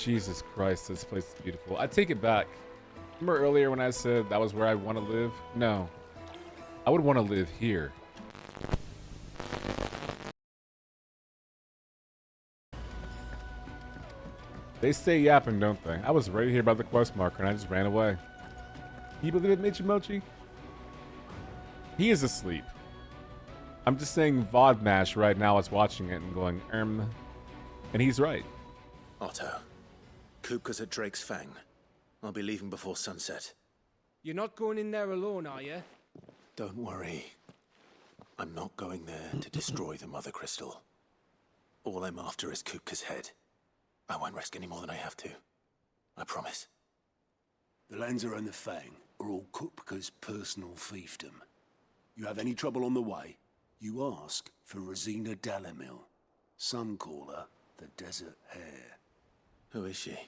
Jesus Christ, this place is beautiful. I take it back. Remember earlier when I said that was where I want to live? No. I would want to live here. They stay yapping, don't they? I was right here by the quest marker and I just ran away. Can you believe it, Michimochi? He is asleep. I'm just saying VODMash right now is watching it and going, and he's right. Otto, Kupka's at Drake's Fang. I'll be leaving before sunset. You're not going in there alone, are you? Don't worry. I'm not going there to destroy the Mother Crystal. All I'm after is Kupka's head. I won't risk any more than I have to. I promise. The lands around the Fang are all Kupka's personal fiefdom. You have any trouble on the way, you ask for Rosina Dalimil. Some call her the Desert Hare. Who is she?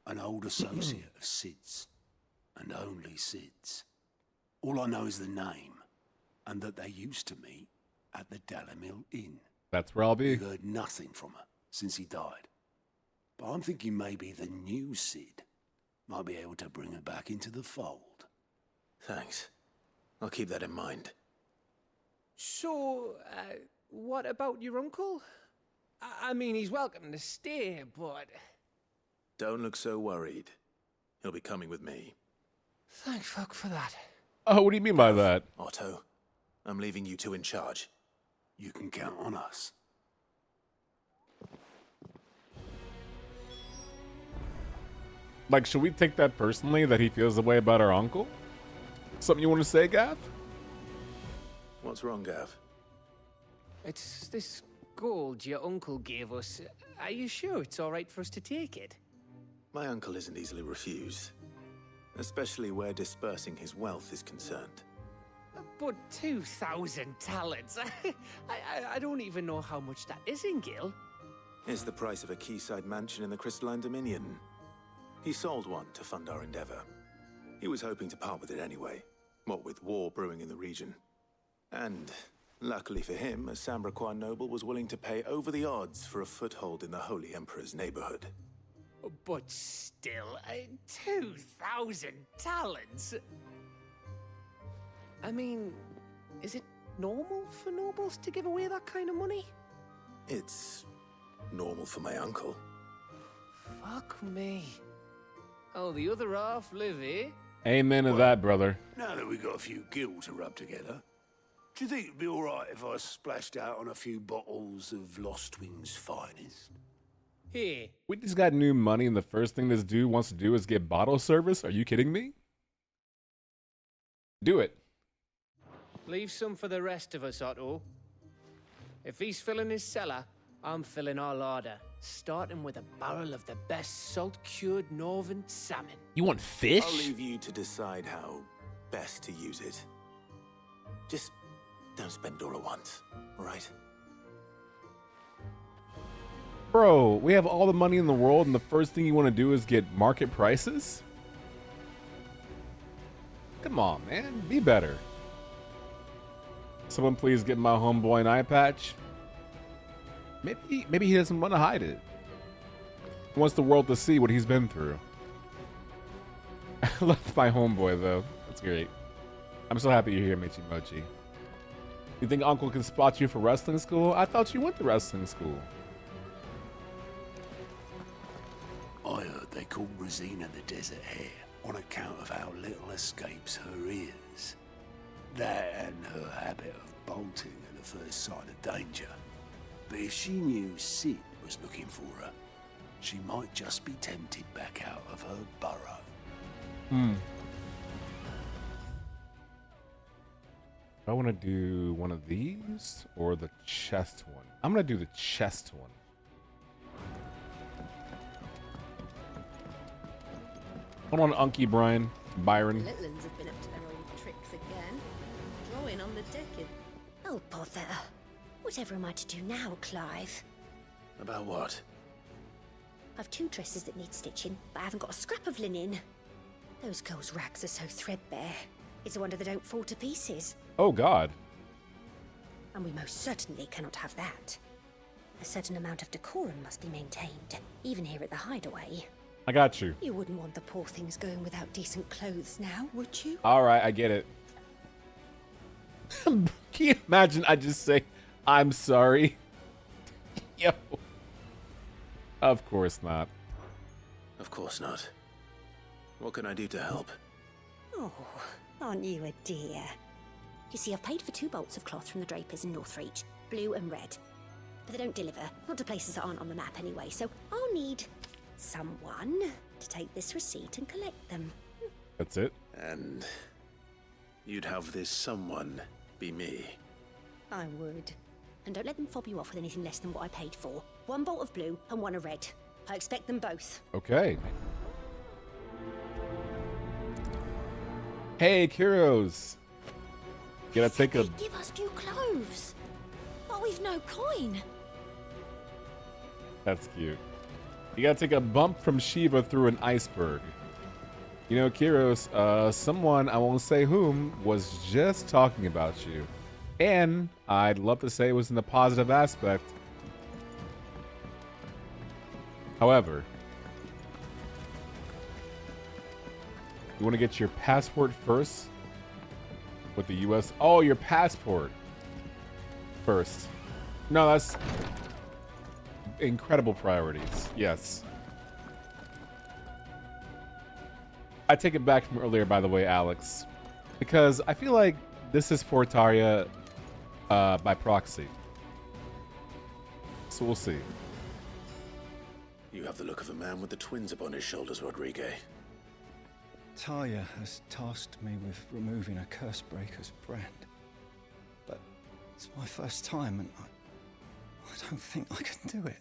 An old associate of Sid's, and only Sid's. All I know is the name, and that they used to meet at the Dalimil Inn. That's where I'll be. We've heard nothing from her since he died. But I'm thinking maybe the new Sid might be able to bring her back into the fold. Thanks. I'll keep that in mind. So, what about your uncle? I mean, he's welcome to stay, but... Don't look so worried. He'll be coming with me. Thank fuck for that. Oh, what do you mean by that? Otto, I'm leaving you two in charge. You can count on us. Like, should we take that personally, that he feels the way about our uncle? Something you want to say, Gav? What's wrong, Gav? It's this gold your uncle gave us. Are you sure it's all right for us to take it? My uncle isn't easily refused. Especially where dispersing his wealth is concerned. But 2,000 talents. I don't even know how much that is in Gil. It's the price of a quayside mansion in the Crystalline Dominion. He sold one to fund our endeavor. He was hoping to part with it anyway, what with war brewing in the region. And, luckily for him, a Sambraquan noble was willing to pay over the odds for a foothold in the Holy Emperor's neighborhood. But still, 2,000 talents? I mean, is it normal for nobles to give away that kind of money? It's normal for my uncle. Fuck me. Oh, the other half live, eh? Amen to that, brother. Now that we've got a few gil to rub together, do you think it'd be alright if I splashed out on a few bottles of Lost Wing's finest? Here. We just got new money and the first thing this dude wants to do is get bottle service? Are you kidding me? Do it. Leave some for the rest of us, Otto. If he's filling his cellar, I'm filling our larder. Starting with a barrel of the best salt-cured northern salmon. You want fish? I'll leave you to decide how best to use it. Just don't spend all at once, all right? Bro, we have all the money in the world and the first thing you want to do is get market prices? Come on, man. Be better. Someone please get my homeboy an eye patch. Maybe he doesn't want to hide it. He wants the world to see what he's been through. I love my homeboy, though. That's great. I'm so happy you're here, Michimochi. You think Uncle can spot you for wrestling school? I thought you went to wrestling school. I heard they called Rosina the Desert Hare on account of how little escapes her ears. That and her habit of bolting at the first sign of danger. But if she knew Sid was looking for her, she might just be tempted back out of her burrow. I want to do one of these or the chest one. I'm going to do the chest one. Hold on, Unky Byron. Litlands have been up to their old tricks again. Drawing on the deck. Oh, bother. Whatever am I to do now, Clive? About what? I've 2 dresses that need stitching, but I haven't got a scrap of linen. Those girls' rags are so threadbare. It's a wonder they don't fall to pieces. Oh, God. And we most certainly cannot have that. A certain amount of decorum must be maintained, even here at the hideaway. I got you. You wouldn't want the poor things going without decent clothes now, would you? All right, I get it. Can you imagine I just say, I'm sorry? Yo. Of course not. Of course not. What can I do to help? Oh, aren't you a dear? You see, I've paid for 2 bolts of cloth from the drapers in Northreach, blue and red. But they don't deliver, not to places that aren't on the map anyway, so I'll need someone to take this receipt and collect them. That's it? And you'd have this someone be me. I would. And don't let them fob you off with anything less than what I paid for. 1 bolt of blue and 1 of red. I expect them both. Okay. Hey, Kyros. Gotta take a... Give us new clothes. But we've no coin. That's cute. You gotta take a bump from Shiva through an iceberg. You know, Kyros, someone, I won't say whom, was just talking about you. And I'd love to say it was in a positive aspect. However, you want to get your passport first with the U.S. Oh, your passport first. No, that's incredible priorities. Yes. I take it back from earlier, by the way, Alex, because I feel like this is for Tarja by proxy. So we'll see. You have the look of a man with the twins upon his shoulders, Rodrigue. Tarja has tasked me with removing a Cursebreaker's brand. But it's my first time and I don't think I can do it.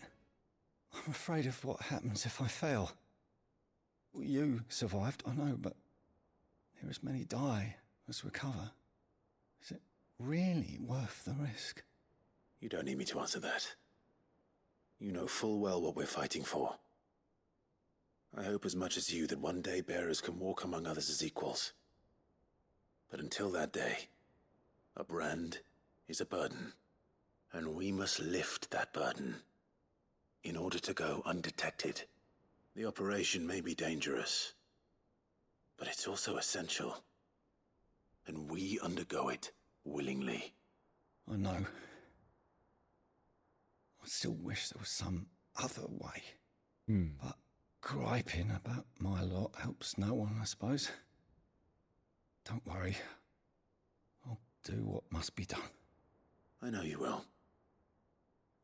I'm afraid of what happens if I fail. You survived, I know, but near as many die as recover. Is it really worth the risk? You don't need me to answer that. You know full well what we're fighting for. I hope as much as you that one day bearers can walk among others as equals. But until that day, a brand is a burden, and we must lift that burden in order to go undetected. The operation may be dangerous, but it's also essential, and we undergo it willingly. I know. I still wish there was some other way. But griping about my lot helps no one, I suppose. Don't worry. I'll do what must be done. I know you will.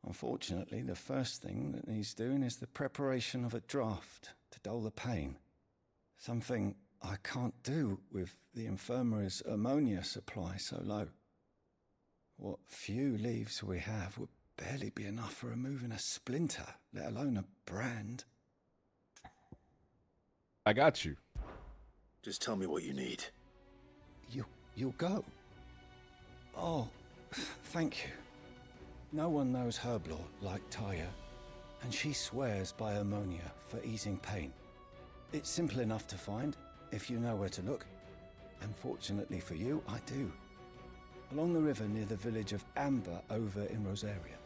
Unfortunately, the first thing that needs doing is the preparation of a draft to dull the pain. Something I can't do with the infirmary's ammonia supply so low. What few leaves we have would barely be enough for removing a splinter, let alone a brand. I got you. Just tell me what you need. You'll go? Oh, thank you. No one knows herb lore like Tarja, and she swears by ammonia for easing pain. It's simple enough to find, if you know where to look. And fortunately for you, I do. Along the river near the village of Amber over in Rosaria.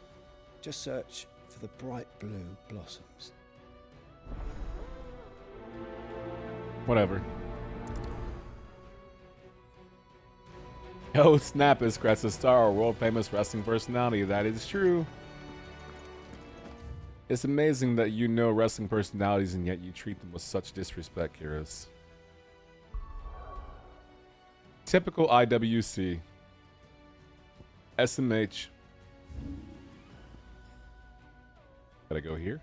Just search for the bright blue blossoms. Whatever. Oh, snap, is Crest Star, a world-famous wrestling personality. That is true. It's amazing that you know wrestling personalities and yet you treat them with such disrespect, Kyros. Typical IWC. SMH. Gotta go here.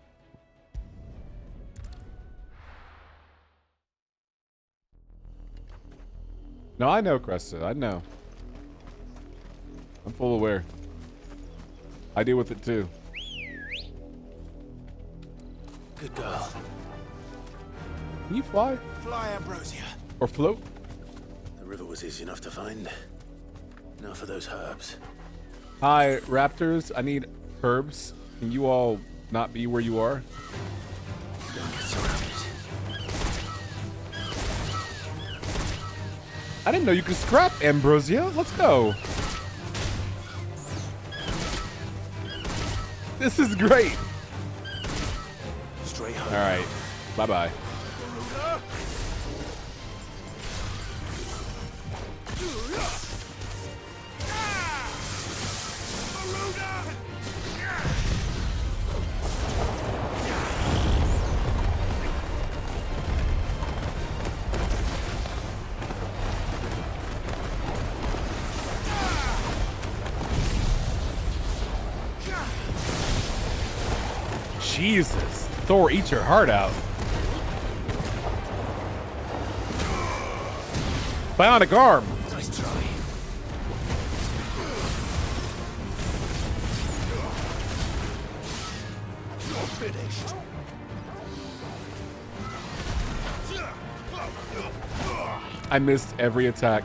No, I know, Cresta. I know. I'm full aware. I deal with it too. Good girl. Can you fly? Fly, Ambrosia. Or float? The river was easy enough to find. Now for those herbs. Hi, Raptors. I need herbs. Can you all not be where you are? Don't get surrounded. I didn't know you could scrap Ambrosia. Let's go. This is great. Straight home. All right. Bye-bye. Jesus. Thor, eat your heart out. Bionic arm. Nice try. You're finished. I missed every attack.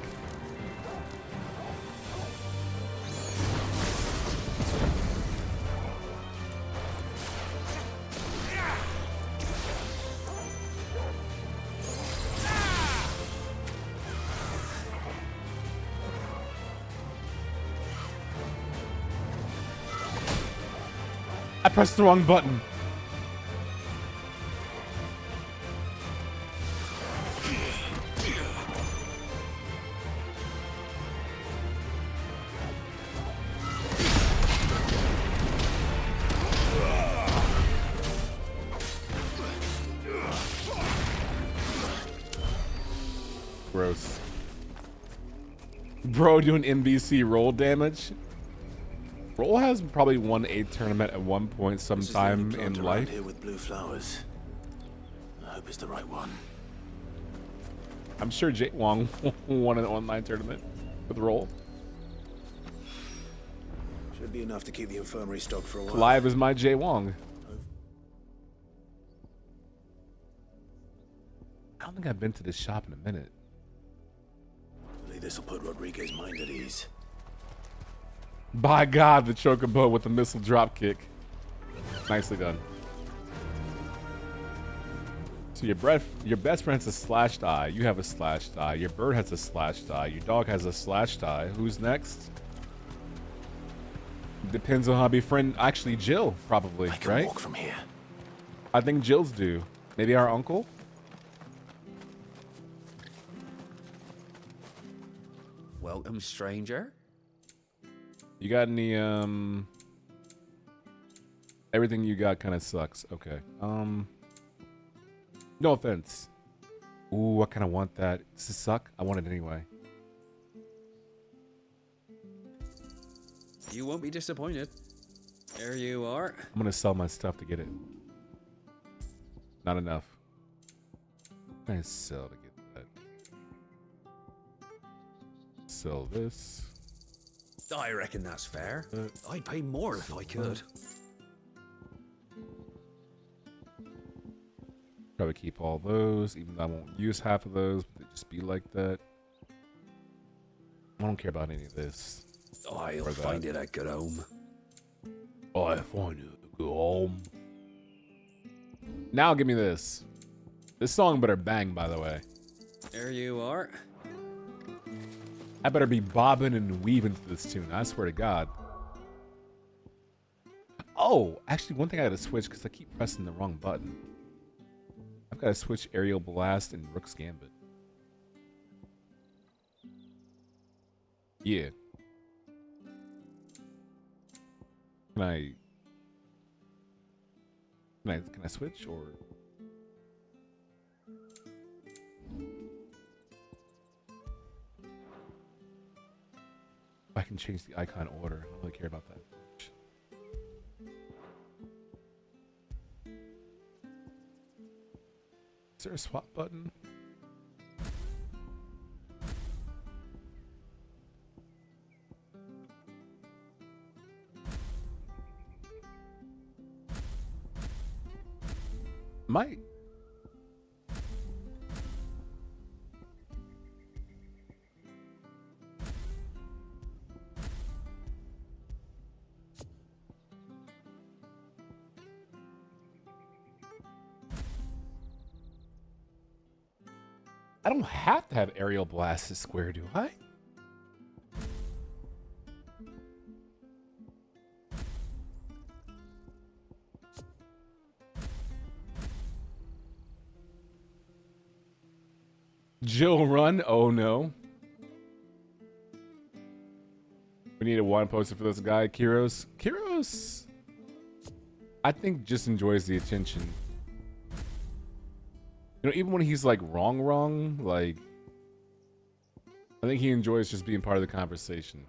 I pressed the wrong button. Gross. Bro doing NBC roll damage. Roll has probably won a tournament at one point sometime in life. Here with blue flowers. I hope it's the right one. I'm sure Jay Wong won an online tournament with Roll. Should be enough to keep the infirmary stocked for a while. Live is my Jay Wong. I don't think I've been to this shop in a minute. This will put Rodriguez's mind at ease. By God, the chocobo with the missile drop kick. Nicely done. So your best friend has a slashed eye. You have a slashed eye. Your bird has a slashed eye. Your dog has a slashed eye. Who's next? Depends on how I befriend. Actually, Jill probably. I can right? walk from here. I think Jill's do. Maybe our uncle. Welcome, stranger. You got any everything you got kind of sucks. Okay. No offense. Ooh, I kind of want that. Does it suck? I want it anyway. You won't be disappointed. There you are. I'm gonna sell my stuff to get it. Not enough. I'm gonna sell to get that. Sell this. I reckon that's fair. I'd pay more if I could. Probably keep all those, even though I won't use half of those, but it just be like that. I don't care about any of this. I'll find it a good home. I find it a good home. Now give me this. This song better bang, by the way. There you are. I better be bobbing and weaving to this tune. I swear to God. Oh, actually, one thing I gotta switch because I keep pressing the wrong button. I've got to switch Aerial Blast and Rook's Gambit. Yeah. Can I switch or? I can change the icon order. I don't really care about that. Is there a swap button? Might. I don't have to have Aerial Blast as square, do I? Jill run? Oh no. We need a one poster for this guy, Kiros. Kiros, I think, just enjoys the attention. You know, even when he's like wrong, like, I think he enjoys just being part of the conversation.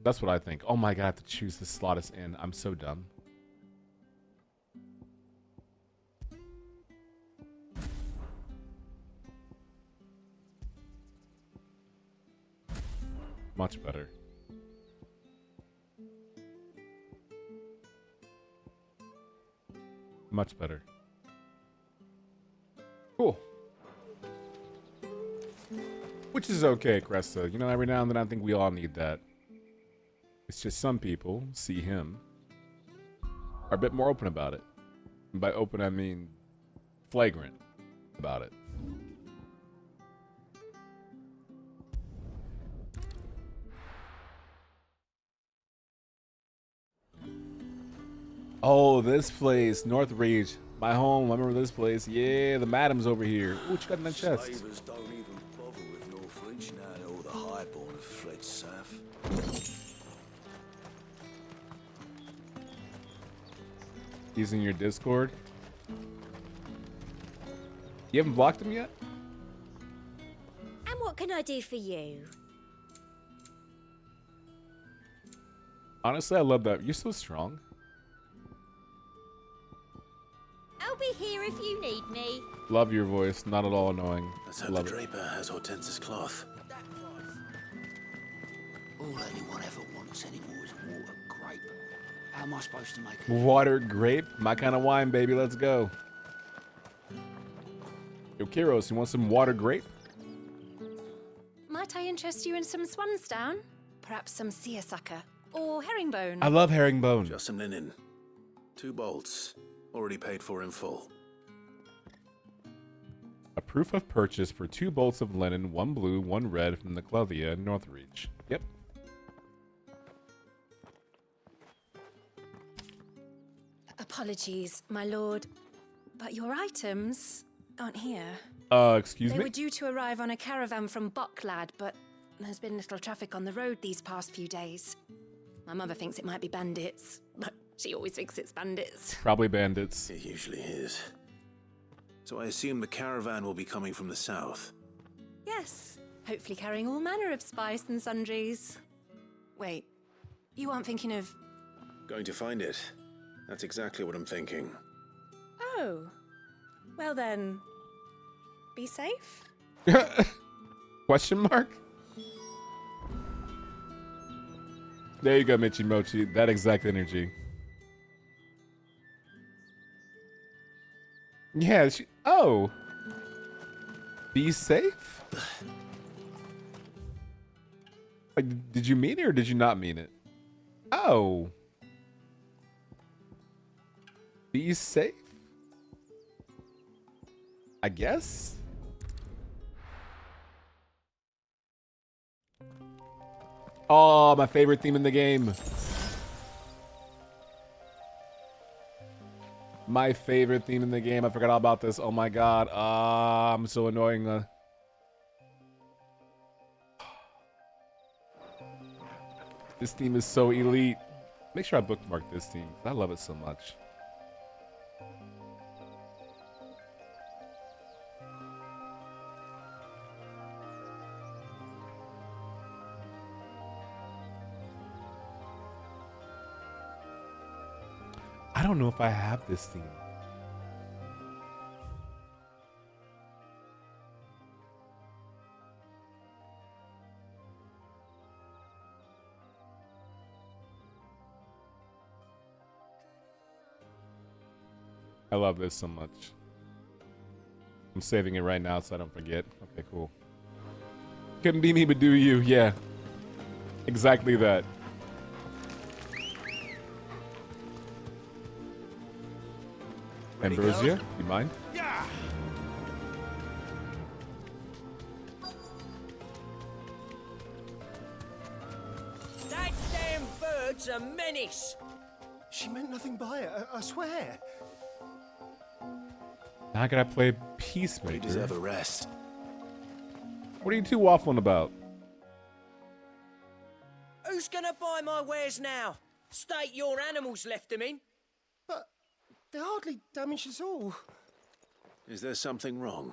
That's what I think. Oh my god, I have to choose the slot is in. I'm so dumb. Much better. Much better. Cool. Which is okay, Cresta. You know, every now and then I think we all need that. It's just some people see him are a bit more open about it. And by open, I mean flagrant about it. Oh, this place, Northreach, my home. I remember this place. Yeah, the madam's over here. Ooh, what you got in that chest? Slavers don't even bother with Northreach now that all the highborn have fled south. He's in your Discord. You haven't blocked him yet? And what can I do for you? Honestly, I love that. You're so strong. I'll be here if you need me. Love your voice. Not at all annoying. Let's hope the Draper has Hortense's cloth. All anyone ever wants anymore is water grape. How am I supposed to make it? Water grape? My kind of wine, baby. Let's go. Yo, Kiros, you want some water grape? Might I interest you in some swansdown? Perhaps some seersucker or herringbone? I love herringbone. Just some linen. 2 bolts. Already paid for in full. A proof of purchase for 2 bolts of linen, 1 blue, 1 red from the Clethia in Northreach. Yep. Apologies, my lord, but your items aren't here. Excuse They me? were due to arrive on a caravan from Bucklad, but there's been little traffic on the road these past few days. My mother thinks it might be bandits, but she always thinks it's bandits. Probably bandits. It usually is. So I assume the caravan will be coming from the south. Yes, hopefully carrying all manner of spice and sundries. Wait, you aren't thinking of... Going to find it. That's exactly what I'm thinking. Oh, well then, be safe? Question mark? There you go, Michi Mochi. That exact energy. Yeah, oh. Be safe? Like, did you mean it or did you not mean it? Oh. Be safe? I guess? Oh, my favorite theme in the game. My favorite theme in the game. I forgot all about this. Oh my god. I'm so annoying. This theme is so elite. Make sure I bookmark this theme. I love it so much. I don't know if I have this theme. I love this so much. I'm saving it right now so I don't forget. Okay, cool. Couldn't be me but do you, yeah. Exactly that. Ambrosia, you mind? Yeah. That damn bird's a menace. She meant nothing by it, I swear. How can I play You Peacemaker? deserve a rest. What are you two waffling about? Who's gonna buy my wares now? State your animals left them in. But they hardly damaged us all. Is there something wrong?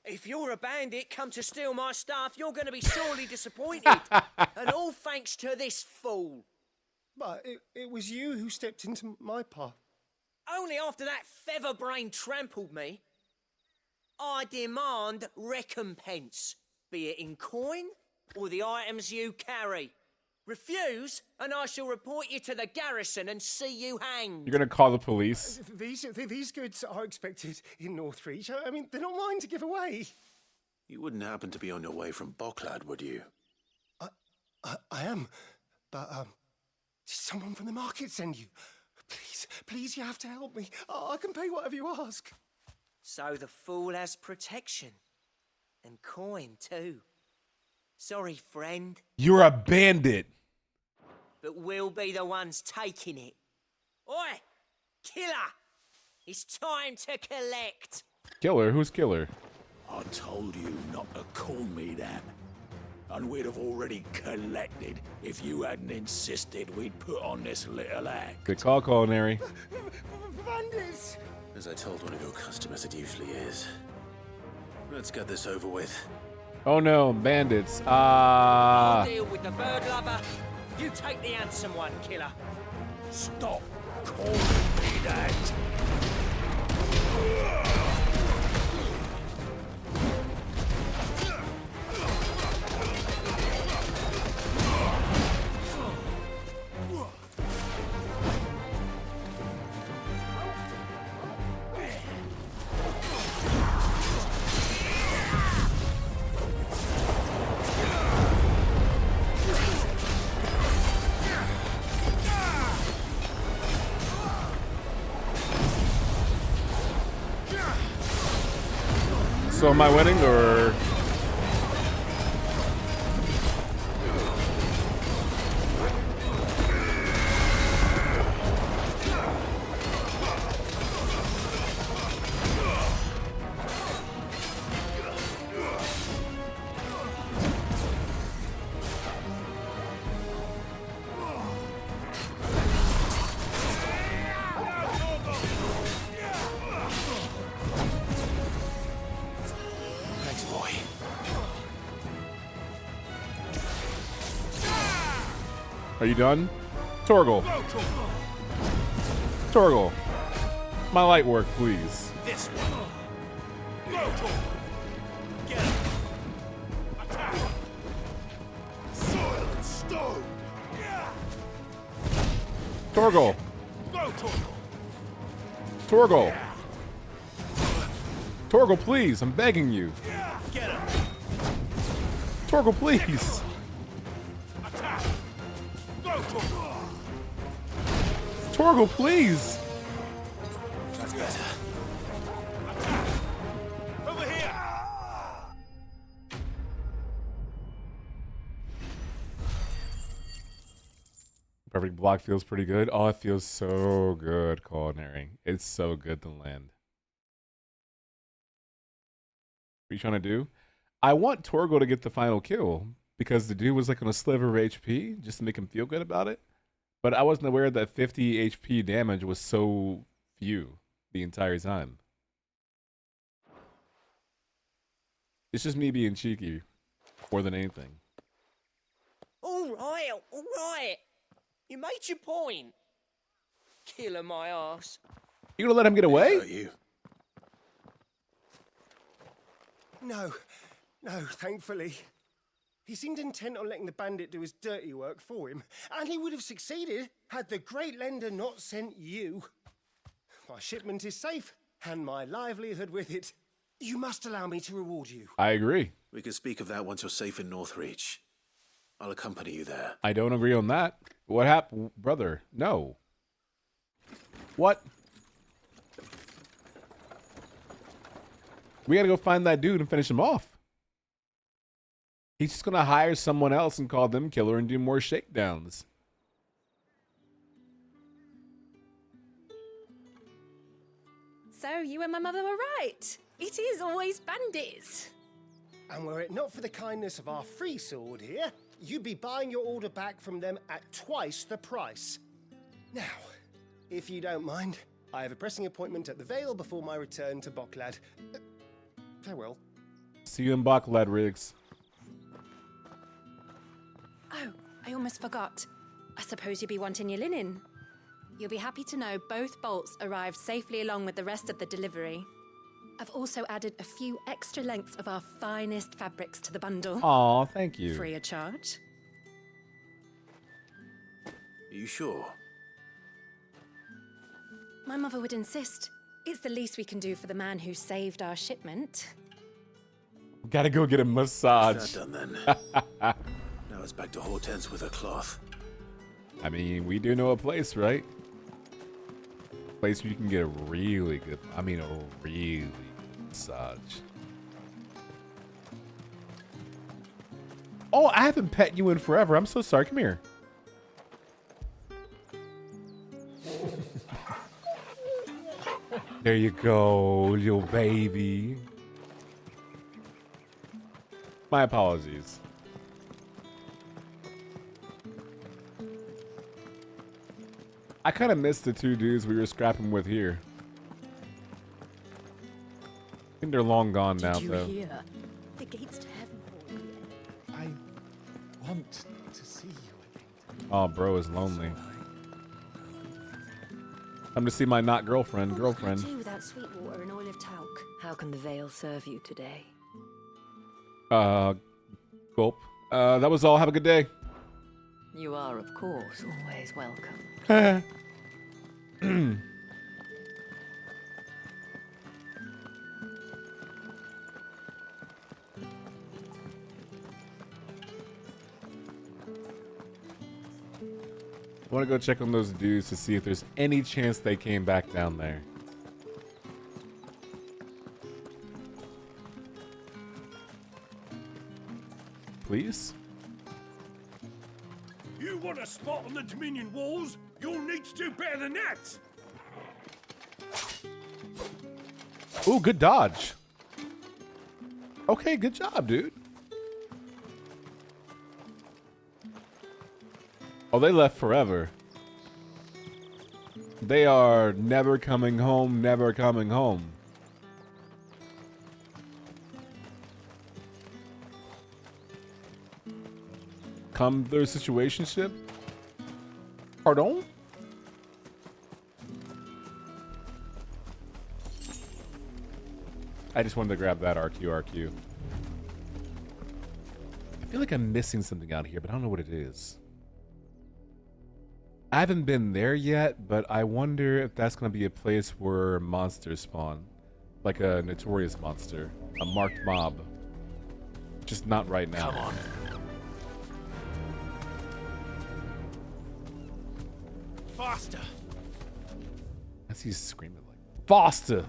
If you're a bandit come to steal my stuff, you're gonna be sorely disappointed. And all thanks to this fool. But it was you who stepped into my path. Only after that feather-brain trampled me. I demand recompense, be it in coin or the items you carry. Refuse, and I shall report you to the garrison and see you hanged. You're gonna call the police? These goods are expected in Northreach. I mean, they're not mine to give away. You wouldn't happen to be on your way from Bocklad, would you? I am, but did someone from the market send you? Please, you have to help me. I can pay whatever you ask. So the fool has protection. And coin, too. Sorry, friend, You're a bandit. but we'll be the ones taking it. Oi! Killer! It's time to collect. Killer? Who's Killer? I told you not to call me that. And we'd have already collected if you hadn't insisted we'd put on this little act. Good call, Culinary. Bandits! As I told one of your customers, it usually is. Let's get this over with. Oh no, bandits. I'll deal with the bird lover. You take the handsome one, killer. Stop calling me that. So am I winning or? Are you done? Torgal. Torgal. My light work, please. This one. Get him. Attack. Soil and stone. Torgal. Torgal. Torgal, please. I'm begging you. Get him. Torgal, please. Attack. Torgal, please. That's better. Over here. Perfect block feels pretty good. Oh, it feels so good, Culinary. It's so good to land. What are you trying to do? I want Torgal to get the final kill because the dude was like on a sliver of HP just to make him feel good about it. But I wasn't aware that 50 HP damage was so few the entire time. It's just me being cheeky more than anything. All right. You made your point. Killer my ass. You gonna let him get away? Hurt you? No, thankfully. He seemed intent on letting the bandit do his dirty work for him, and he would have succeeded had the Great Lender not sent you. My shipment is safe, and my livelihood with it. You must allow me to reward you. I agree. We can speak of that once you're safe in Northreach. I'll accompany you there. I don't agree on that. What happened, brother? No. What? We gotta go find that dude and finish him off. He's just gonna hire someone else and call them killer and do more shakedowns. So you and my mother were right. It is always bandits. And were it not for the kindness of our free sword here, you'd be buying your order back from them at twice the price. Now, if you don't mind, I have a pressing appointment at the Vale before my return to Boklad. Farewell. See you in Boklad, Riggs. Oh, I almost forgot. I suppose you'll be wanting your linen. You'll be happy to know both bolts arrived safely along with the rest of the delivery. I've also added a few extra lengths of our finest fabrics to the bundle. Aw, thank you. Free of charge. Are you sure? My mother would insist. It's the least we can do for the man who saved our shipment. Gotta go get a massage. That's that done then. Now it's back to Hortense with her cloth. I mean, we do know a place, right? Place where you can get a really good, a really good massage. Oh, I haven't pet you in forever. I'm so sorry. Come here. There you go, little baby. My apologies. I kind of missed the two dudes we were scrapping with here. I think they're long gone now, Did you though. hear? The gates to heaven are open. I want to see you again. Oh, bro is lonely. Come to see my not girlfriend. What can I do without sweet water and oil of talc? How can the Vale serve you today? Gulp. That was all. Have a good day. You are, of course, always welcome. I want to go check on those dudes to see if there's any chance they came back down there. Please? You want a spot on the Dominion walls? You'll need to do better than that! Ooh, good dodge. Okay, good job, dude. Oh, they left forever. They are never coming home, never coming home. Come their situationship? Pardon? I just wanted to grab that RQ. I feel like I'm missing something out here, but I don't know what it is. I haven't been there yet, but I wonder if that's going to be a place where monsters spawn. Like a notorious monster. A marked mob. Just not right now. Come on. Faster! As he's screaming like, faster!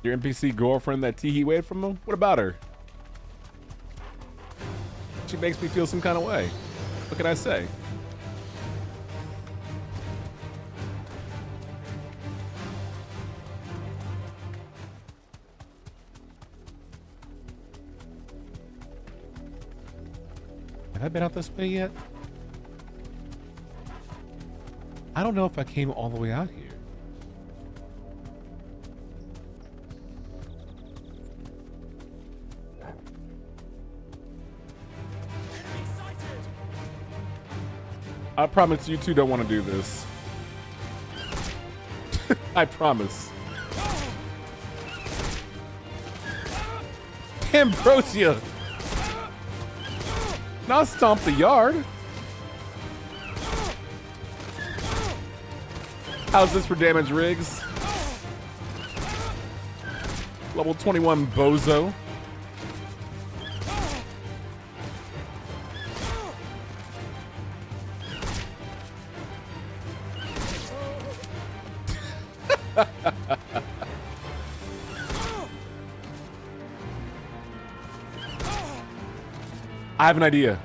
Your NPC girlfriend that Teehee away from him? What about her? She makes me feel some kind of way. What can I say? Have I been out this way yet? I don't know if I came all the way out here. I promise you two don't want to do this. I promise. Ambrosia! Not stomp the yard. How's this for damage, Riggs? Level 21 bozo. I have an idea.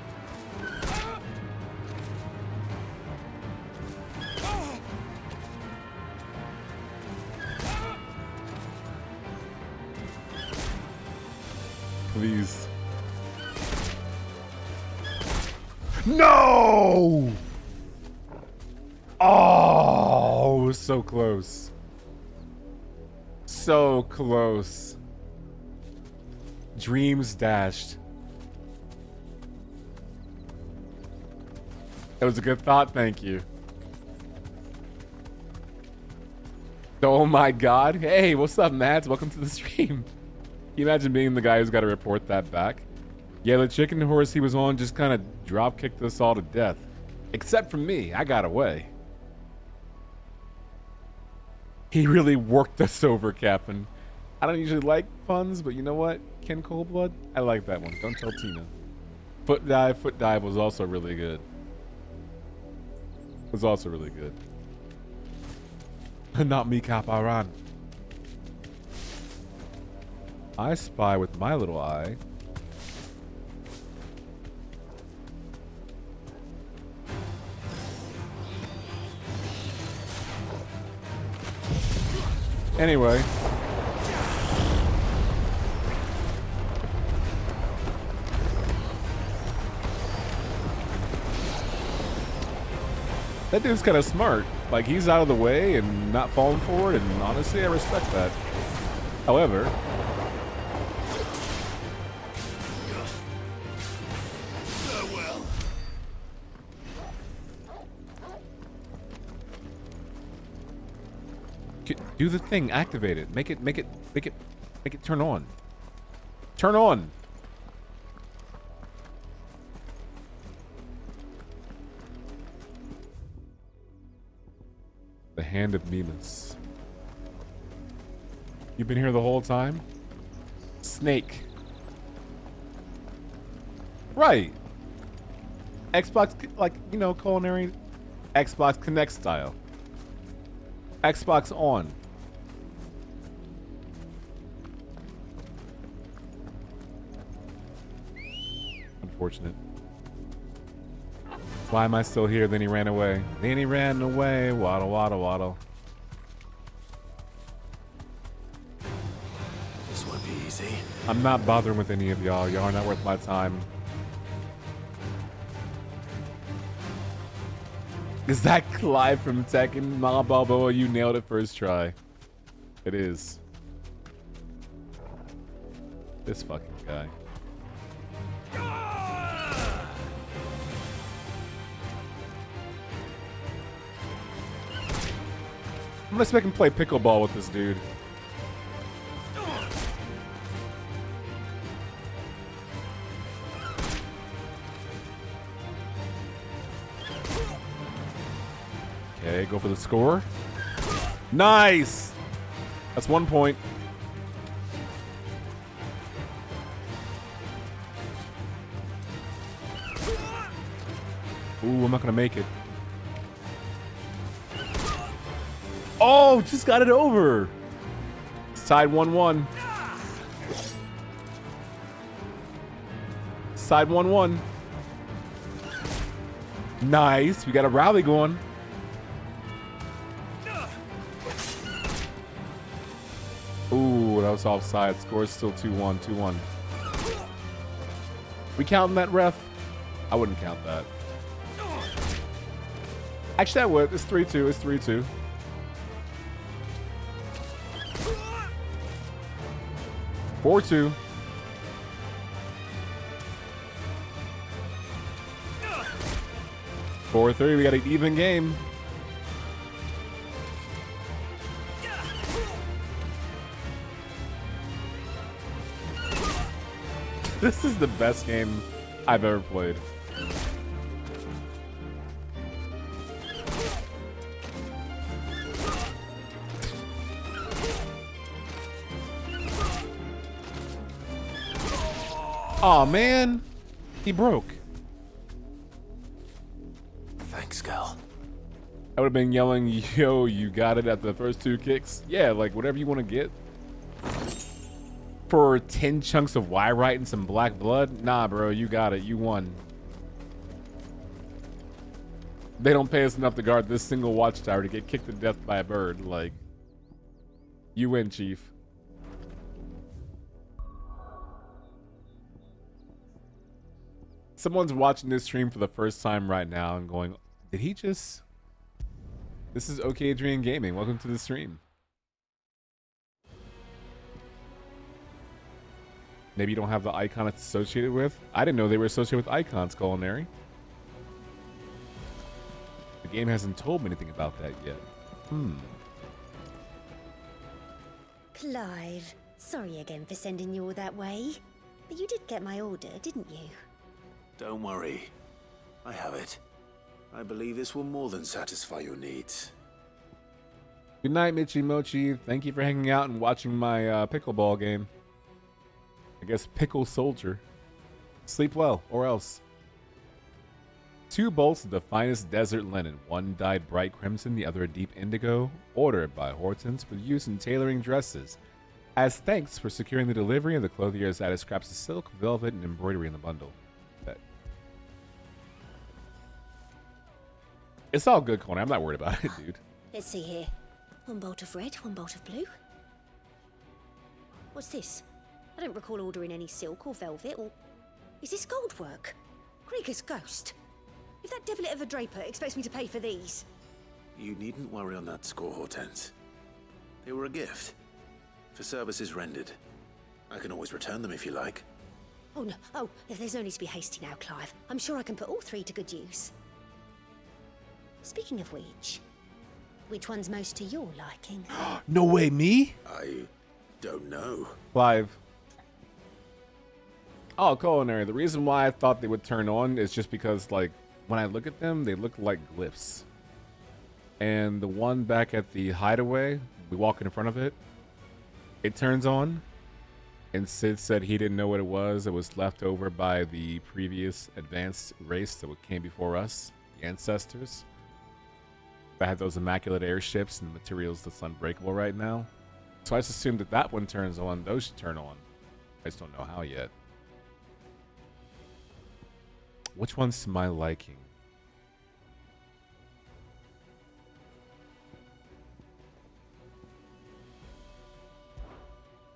these. No! Oh, it was so close. So close. Dreams dashed. That was a good thought, thank you. Oh my god. Hey, what's up, Mads? Welcome to the stream. Can you imagine being the guy who's got to report that back? Yeah, the chicken horse he was on just kind of drop-kicked us all to death. Except for me. I got away. He really worked us over, Captain. I don't usually like puns, but you know what? Ken Coldblood? I like that one. Don't tell Tina. Foot dive was also really good. Was also really good. Not me, Caparan. I spy with my little eye. Anyway. That dude's kind of smart. Like, he's out of the way and not falling forward, and honestly, I respect that. However... do the thing, activate it. Make it turn on. Turn on! The Hand of Mimas. You've been here the whole time? Snake. Right. Xbox, like, you know, culinary Xbox Connect style. Xbox on. Unfortunate. Why am I still here? Then he ran away. Then he ran away. Waddle, waddle, waddle. This won't be easy. I'm not bothering with any of y'all. Y'all are not worth my time. Is that Clive from Tekken? Ma Balboa, you nailed it first try. It is. This fucking guy. I'm gonna see if I can play pickleball with this dude. Okay, go for the score. Nice! That's 1 point. Ooh, I'm not gonna make it. Oh, just got it over. It's tied 1-1. It's tied 1-1. Nice. We got a rally going. Ooh, that was offside. Score's still 2-1. 2-1. We counting that, ref? I wouldn't count that. Actually, I would. It's 3-2. It's 3-2. Four 2. Four 3. We got an even game. This is the best game I've ever played. Aw, man. He broke. Thanks, Gal. I would have been yelling, yo, you got it at the first 2 kicks. Yeah, like whatever you want to get. For 10 chunks of Y-Right and some black blood? Nah, bro, you got it. You won. They don't pay us enough to guard this single watchtower to get kicked to death by a bird. Like, you win, Chief. someone's watching this stream for the first time right now and going, did he just... This is Okaydrian Gaming. Welcome to the stream. Maybe you don't have the icon it's associated with. I didn't know they were associated with icons, Culinary. The game hasn't told me anything about that yet. Clive, sorry again for sending you all that way. But you did get my order, didn't you? Don't worry. I have it. I believe this will more than satisfy your needs. Good night, Michi Mochi. Thank you for hanging out and watching my pickleball game. I guess Pickle Soldier. Sleep well, or else. 2 bolts of the finest desert linen, one dyed bright crimson, the other a deep indigo, ordered by Hortense for use in tailoring dresses. As thanks for securing the delivery, and the clothier has added scraps of silk, velvet, and embroidery in the bundle. It's all good, Conan. I'm not worried about it, dude. Let's see here. 1 bolt of red, 1 bolt of blue. What's this? I don't recall ordering any silk or velvet, or... Is this gold work? Krieger's ghost. If that devilet of a draper expects me to pay for these... You needn't worry on that score, Hortense. They were a gift. For services rendered. I can always return them if you like. Oh, no. Oh, there's no need to be hasty now, Clive. I'm sure I can put all 3 to good use. Speaking of which one's most to your liking? No way, me? I don't know. Clive. Oh, Culinary. The reason why I thought they would turn on is just because, like, when I look at them, they look like glyphs. And the one back at the hideaway, we walk in front of it, it turns on. And Sid said he didn't know what it was. It was left over by the previous advanced race that came before us, the ancestors. That had those immaculate airships and materials that's unbreakable right now. So I just assumed that that one turns on, those should turn on. I just don't know how yet. Which one's to my liking?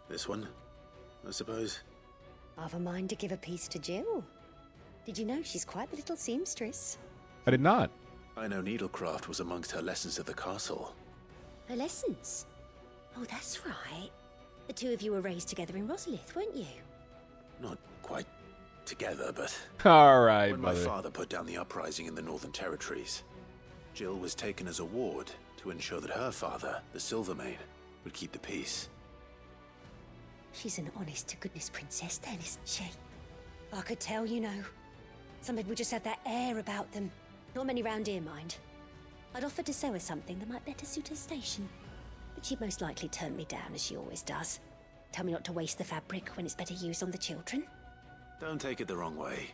This one, I suppose. I've a mind to give a piece to Jill. Did you know she's quite the little seamstress? I did not. I know needlecraft was amongst her lessons at the castle. Her lessons? Oh, that's right. The 2 of you were raised together in Rosalith, weren't you? Not quite together, but... All right, when mother. my father put down the uprising in the Northern Territories, Jill was taken as a ward to ensure that her father, the Silvermane, would keep the peace. She's an honest-to-goodness princess then, isn't she? I could tell, you know. Some people just have that air about them. Not many round here, mind. I'd offered to sew her something that might better suit her station. But she'd most likely turn me down, as she always does. Tell me not to waste the fabric when it's better used on the children. Don't take it the wrong way.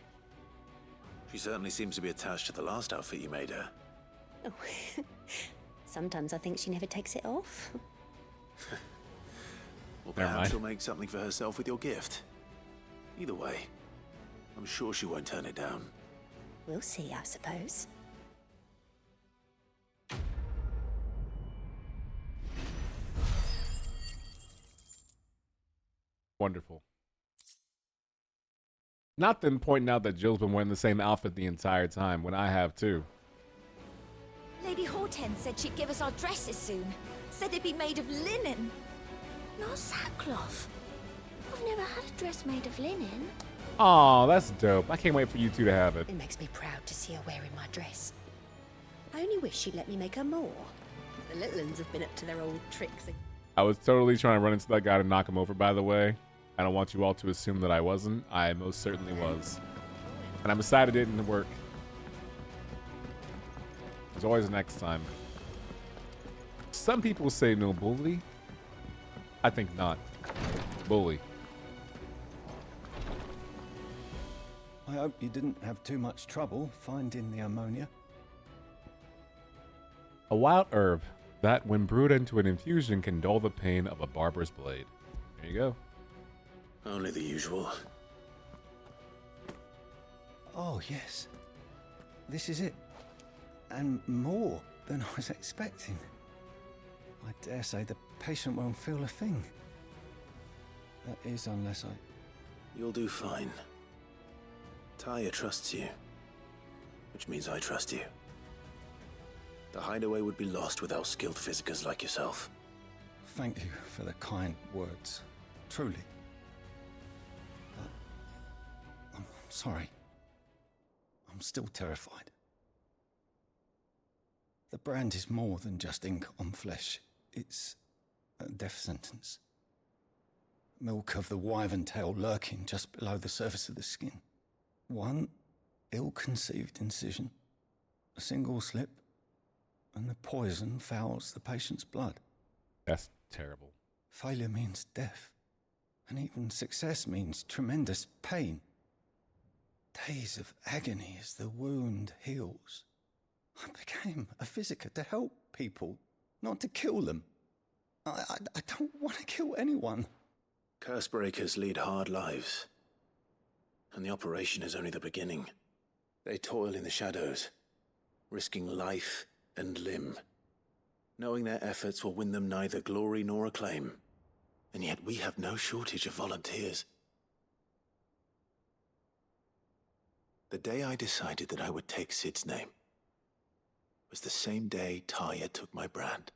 She certainly seems to be attached to the last outfit you made her. Oh, sometimes I think she never takes it off. Or perhaps she'll make something for herself with your gift. Either way, I'm sure she won't turn it down. We'll see, I suppose. Wonderful. Not them pointing out that Jill's been wearing the same outfit the entire time, when I have too. Lady Hortense said she'd give us our dresses soon. Said they'd be made of linen. Not sackcloth. I've never had a dress made of linen. Aw, that's dope. I can't wait for you 2 to have it. It makes me proud to see her wearing my dress. I only wish she'd let me make her more. The little uns have been up to their old tricks. I was totally trying to run into that guy to knock him over, by the way. I don't want you all to assume that I wasn't. I most certainly was. And I'm sad it didn't work. There's always next time. Some people say no bully. I think not. Bully. I hope you didn't have too much trouble finding the ammonia. A wild herb that, when brewed into an infusion, can dull the pain of a barber's blade. There you go. Only the usual. Oh, yes. This is it. And more than I was expecting. I dare say the patient won't feel a thing. That is, unless I... You'll do fine. Taya trusts you, which means I trust you. The hideaway would be lost without skilled physicers like yourself. Thank you for the kind words. Truly. But I'm sorry. I'm still terrified. The brand is more than just ink on flesh. It's a death sentence. Milk of the wyvern tail lurking just below the surface of the skin. One ill-conceived incision, a single slip, and the poison fouls the patient's blood. That's terrible. Failure means death, and even success means tremendous pain. Days of agony as the wound heals. I became a physiker to help people, not to kill them. I don't want to kill anyone. Cursebreakers lead hard lives, and the operation is only the beginning. They toil in the shadows, risking life and limb, knowing their efforts will win them neither glory nor acclaim. And yet we have no shortage of volunteers. The day I decided that I would take Sid's name was the same day Taya took my brand.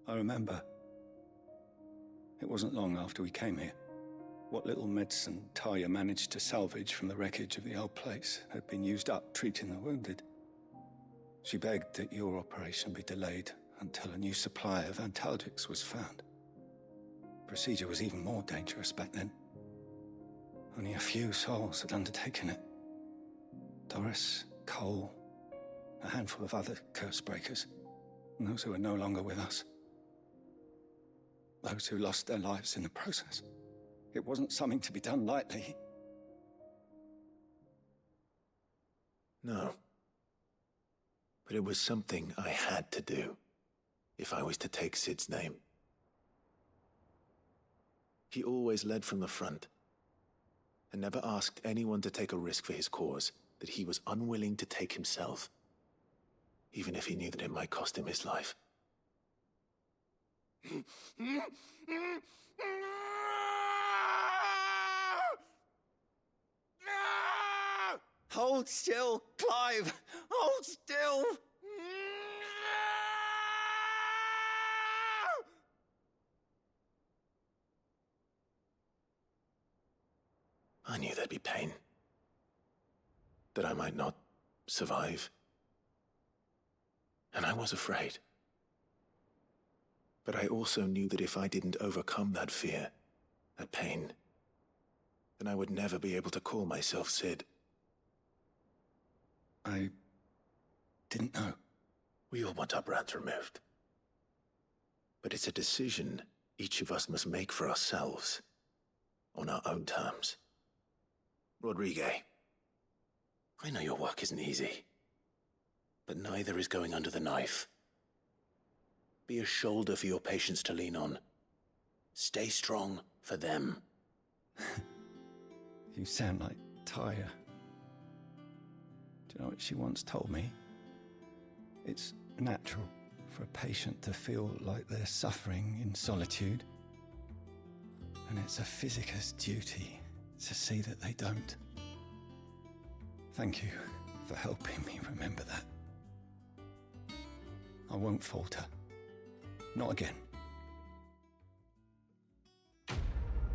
I remember. It wasn't long after we came here. What little medicine Taya managed to salvage from the wreckage of the old place had been used up treating the wounded. She begged that your operation be delayed until a new supply of antalgics was found. Procedure was even more dangerous back then. Only a few souls had undertaken it. Doris, Cole, a handful of other Cursebreakers, and those who are no longer with us. Those who lost their lives in the process. It wasn't something to be done lightly. No. But it was something I had to do, if I was to take Sid's name. He always led from the front, and never asked anyone to take a risk for his cause that he was unwilling to take himself, even if he knew that it might cost him his life. Hold still, Clive! Hold still! I knew there'd be pain. That I might not survive. And I was afraid. But I also knew that if I didn't overcome that fear, that pain, then I would never be able to call myself Sid. I didn't know. We all want our brands removed. But it's a decision each of us must make for ourselves, on our own terms. Rodriguez, I know your work isn't easy, but neither is going under the knife. Be a shoulder for your patients to lean on. Stay strong for them. You sound like Taya. Do you know what she once told me? It's natural for a patient to feel like they're suffering in solitude. And it's a physiker's duty to see that they don't. Thank you for helping me remember that. I won't falter. Not again.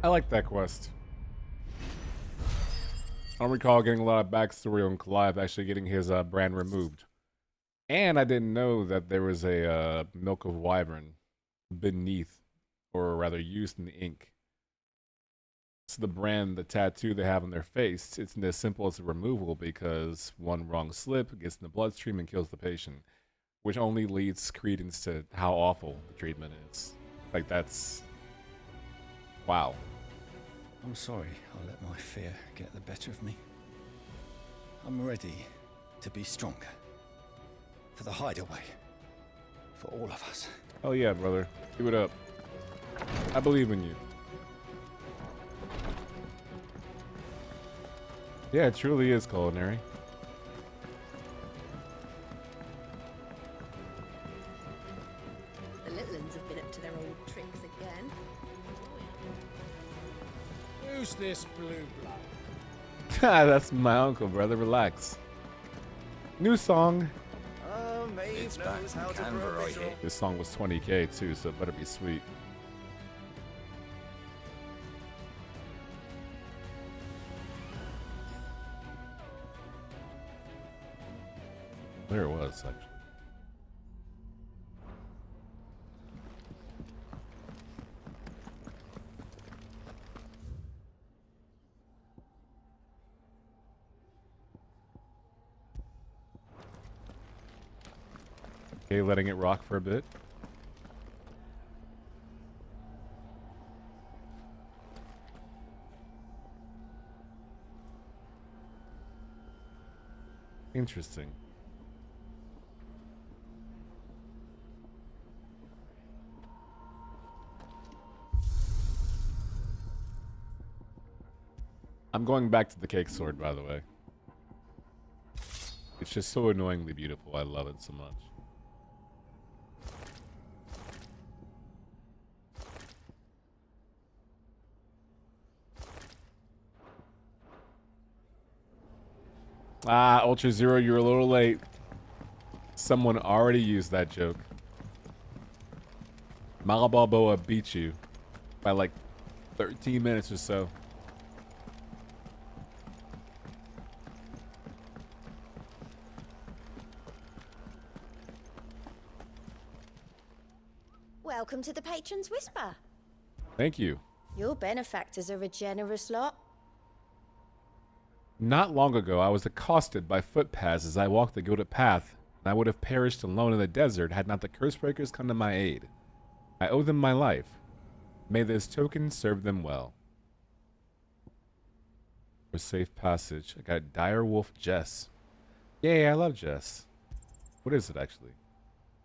I like that quest. I don't recall getting a lot of backstory on Clive actually getting his brand removed. And I didn't know that there was a Milk of Wyvern beneath, or rather used in the ink. It's the brand, the tattoo they have on their face. It's as simple as a removal because one wrong slip gets in the bloodstream and kills the patient, which only leads credence to how awful the treatment is. Like, that's... wow. I'm sorry I'll let my fear get the better of me. I'm ready to be stronger. For the hideaway. For all of us. Oh yeah, brother. Give it up. I believe in you. Yeah, it truly is culinary. The little uns have been up to their old tricks again. Who's this blue bloke? That's my uncle, brother. Relax. New song. It's back from Canberra, I hear. This song was 20k too, so it better be sweet. There it was, actually. Okay, letting it rock for a bit. Interesting. I'm going back to the cake sword, by the way. It's just so annoyingly beautiful. I love it so much. Ah, Ultra Zero, you're a little late. Someone already used that joke. Malabalboa beat you by like 13 minutes or so. Welcome to the Patron's Whisper. Thank you. Your benefactors are a generous lot. Not long ago, I was accosted by footpads as I walked the gilded path, and I would have perished alone in the desert had not the Cursebreakers come to my aid. I owe them my life. May this token serve them well. For safe passage, I got Direwolf Jess. Yay, I love Jess. What is it, actually?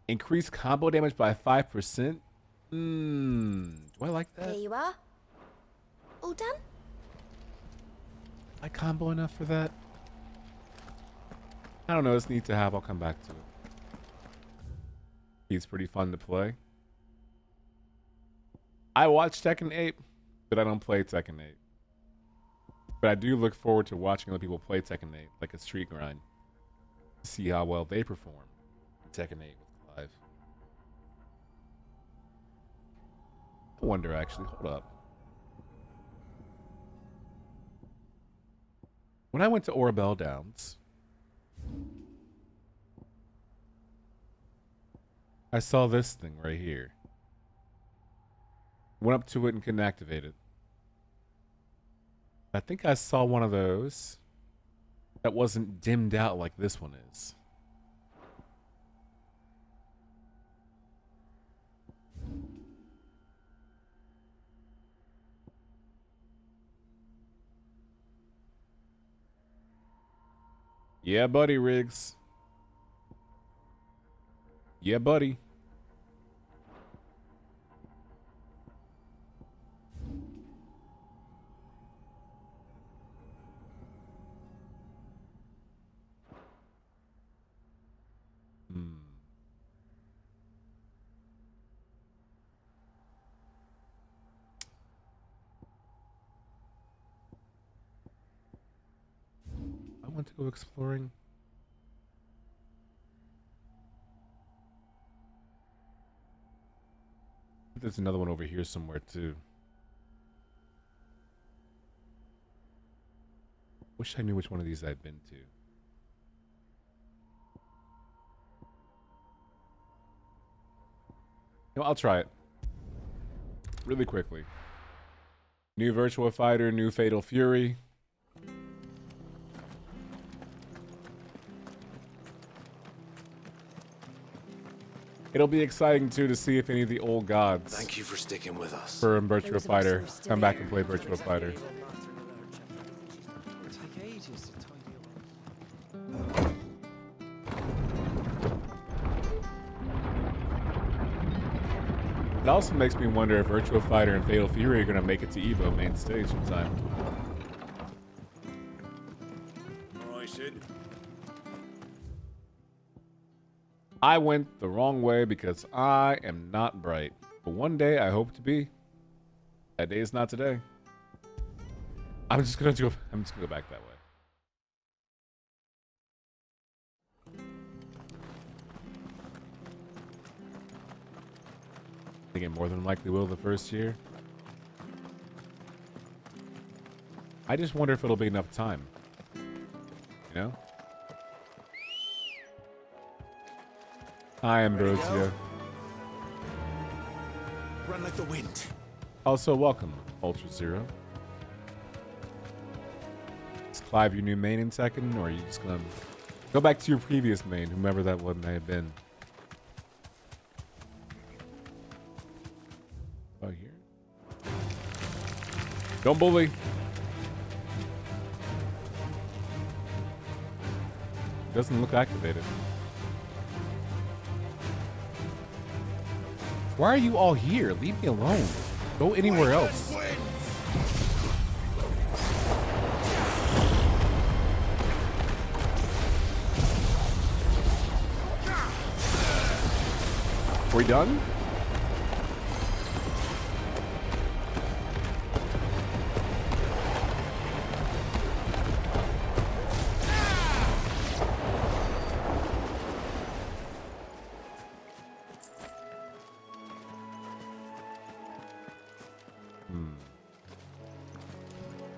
Increase combo damage by 5%? Do I like that? Here you are. All done? I combo enough for that? I don't know, it's neat to have. I'll come back to it. He's pretty fun to play. I watch Tekken 8, but I don't play Tekken 8. But I do look forward to watching other people play Tekken 8, like a street grind, to see how well they perform in Tekken 8 with Clive. I wonder, actually, hold up. When I went to Orabelle Downs, I saw this thing right here. Went up to it and couldn't activate it. I think I saw one of those that wasn't dimmed out like this one is. Yeah, buddy, Riggs. Yeah, buddy. I want to go exploring. There's another one over here somewhere too. Wish I knew which one of these I'd been to. No, I'll try it. Really quickly. New Virtua Fighter, new Fatal Fury. It'll be exciting too to see if any of the old gods. Thank you for sticking with us. For Virtua Fighter, come back and play Virtua Fighter. It also makes me wonder if Virtua Fighter and Fatal Fury are going to make it to Evo main stage in time. Alright, Sid. I went the wrong way because I am not bright. But one day I hope to be. That day is not today. I'm just gonna go back that way. think it more than likely will the first year. I just wonder if it'll be enough time. You know? Hi, Ambrosia. Run like the wind. Also, welcome, Ultra Zero. Is Clive your new main in second, or are you just gonna go back to your previous main, whomever that one may have been? Oh, here. Don't bully. Doesn't look activated. Why are you all here? Leave me alone. Go anywhere else. We done?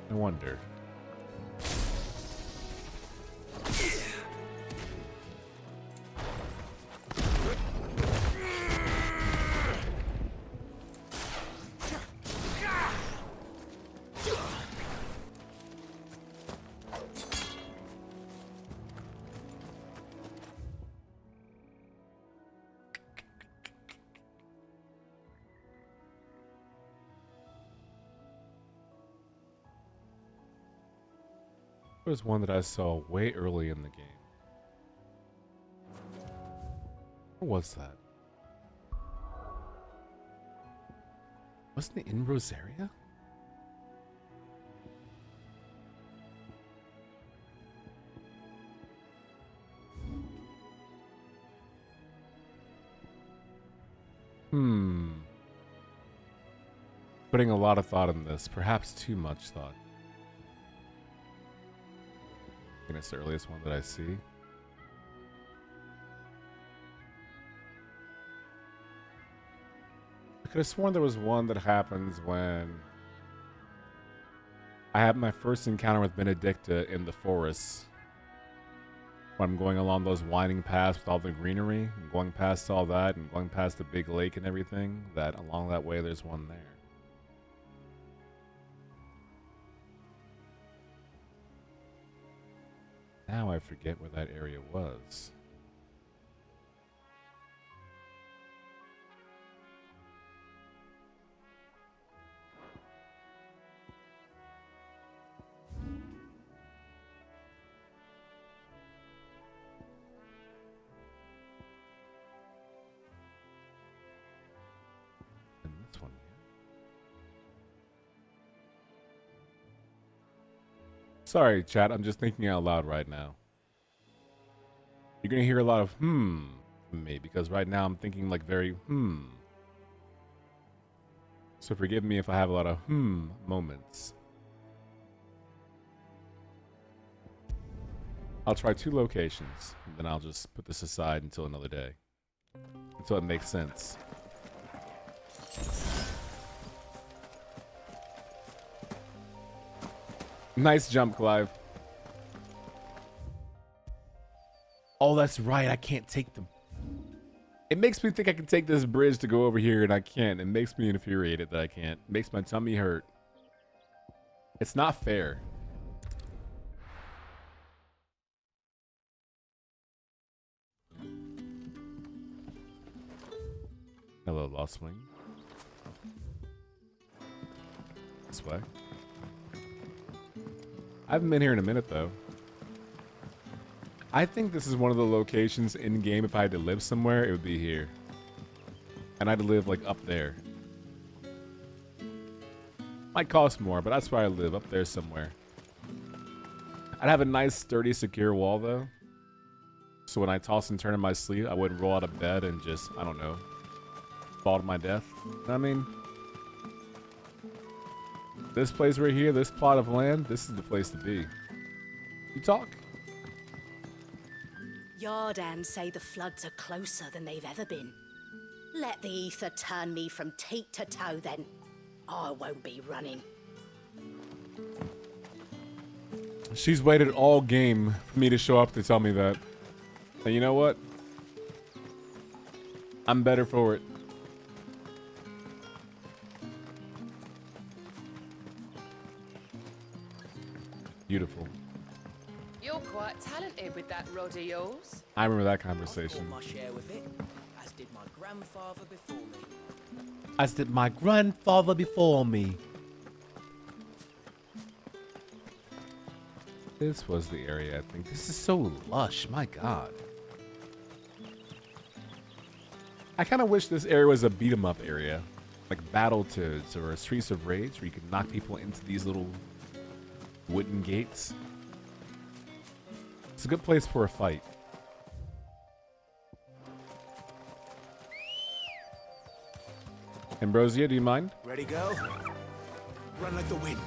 I wonder. There was one that I saw way early in the game. Where was that? Wasn't it in Rosaria? Putting a lot of thought in this, perhaps too much thought. I think it's the earliest one that I see. I could have sworn there was one that happens when I have my first encounter with Benedicta in the forest. When I'm going along those winding paths with all the greenery, and going past all that, and going past the big lake and everything, that along that way there's one there. Now I forget where that area was. And this one here. Sorry, chat. I'm just thinking out loud right now. You're gonna hear a lot of from me because right now I'm thinking like very So forgive me if I have a lot of moments. I'll try 2 locations, and then I'll just put this aside until another day. Until it makes sense. Nice jump, Clive. Oh, that's right. I can't take the... It makes me think I can take this bridge to go over here, and I can't. It makes me infuriated that I can't. It makes my tummy hurt. It's not fair. Hello, Lost Wing. This way. I haven't been here in a minute, though. I think this is one of the locations in-game, if I had to live somewhere, it would be here. And I'd live, like, up there. Might cost more, but that's where I live, up there somewhere. I'd have a nice, sturdy, secure wall, though. So when I toss and turn in my sleep, I wouldn't roll out of bed and just, I don't know, fall to my death. I mean, this place right here, this plot of land, this is the place to be. You talk? Yardan say the floods are closer than they've ever been. Let the ether turn me from teat to toe then. I won't be running. She's waited all game for me to show up to tell me that. And you know what? I'm better for it. Beautiful. You're quite talented with that rod of yours. I remember that conversation. I my share with it, as did my grandfather before me. As did my grandfather before me. This was the area, I think. This is so lush, my god. I kind of wish this area was a beat 'em up area. Like Battletoads or Streets of Rage, where you could knock people into these little wooden gates. It's a good place for a fight. Ambrosia, do you mind? Ready, go? Run like the wind.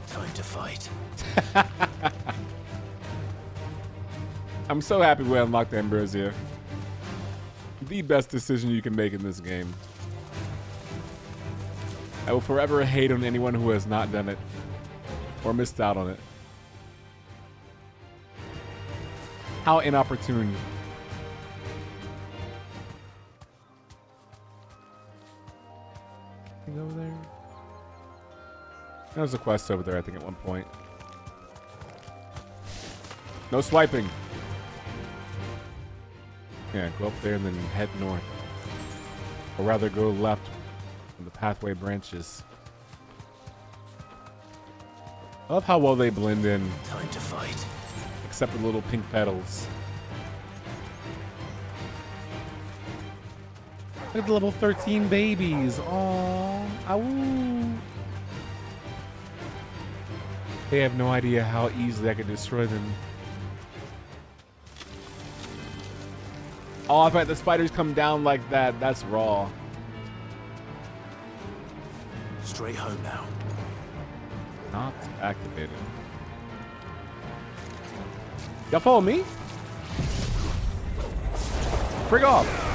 Time to fight. I'm so happy we unlocked Ambrosia. The best decision you can make in this game. I will forever hate on anyone who has not done it or missed out on it. How inopportune. Anything over there? There was a quest over there, I think, at one point. No swiping. Yeah, go up there and then head north. Or rather, go left when the pathway branches. I love how well they blend in. Time to fight. Except the little pink petals. Look at the little 13 babies. Aww. Ow. They have no idea how easily I could destroy them. Oh, I thought the spiders come down like that. That's raw. Straight home now. Not activated. Y'all follow me? Frig off.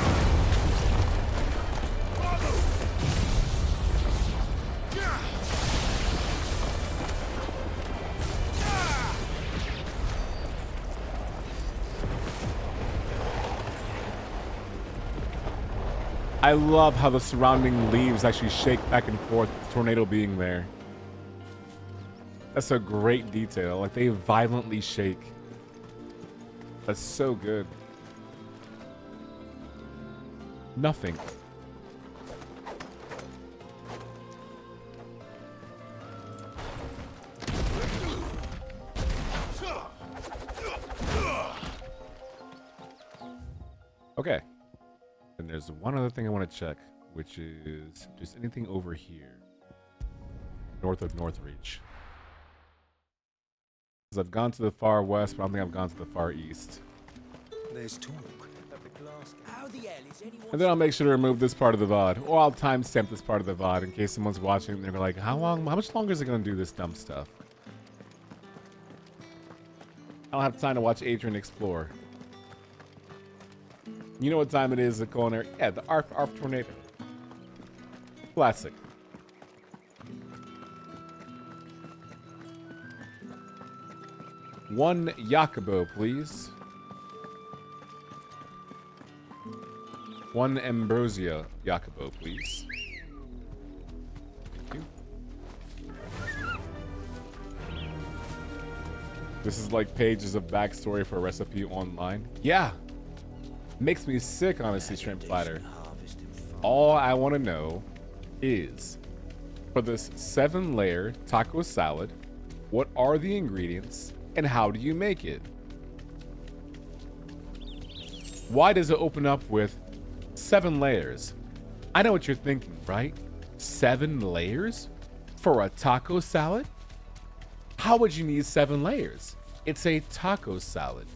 I love how the surrounding leaves actually shake back and forth, the tornado being there. That's a great detail. Like, they violently shake. That's so good. Nothing. Okay. And there's one other thing I want to check, which is just anything over here. North of Northreach. Because I've gone to the far west, but I don't think I've gone to the far east. There's talk that the glass. How the hell is anyone? And then I'll make sure to remove this part of the VOD. Or I'll timestamp this part of the VOD in case someone's watching and they're like, how much longer is it going to do this dumb stuff? I don't have time to watch Adrian explore. You know what time it is, the culinary? Yeah, the Arf Tornado. Classic. One Yakubo, please. One Ambrosia Yakubo, please. Thank you. This is like pages of backstory for a recipe online. Yeah. Makes me sick, honestly, Shrimp Fighter. All I want to know is, for this 7-layer taco salad, what are the ingredients and how do you make it? Why does it open up with 7 layers? I know what you're thinking, right? 7 layers for a taco salad? How would you need 7 layers? It's a taco salad.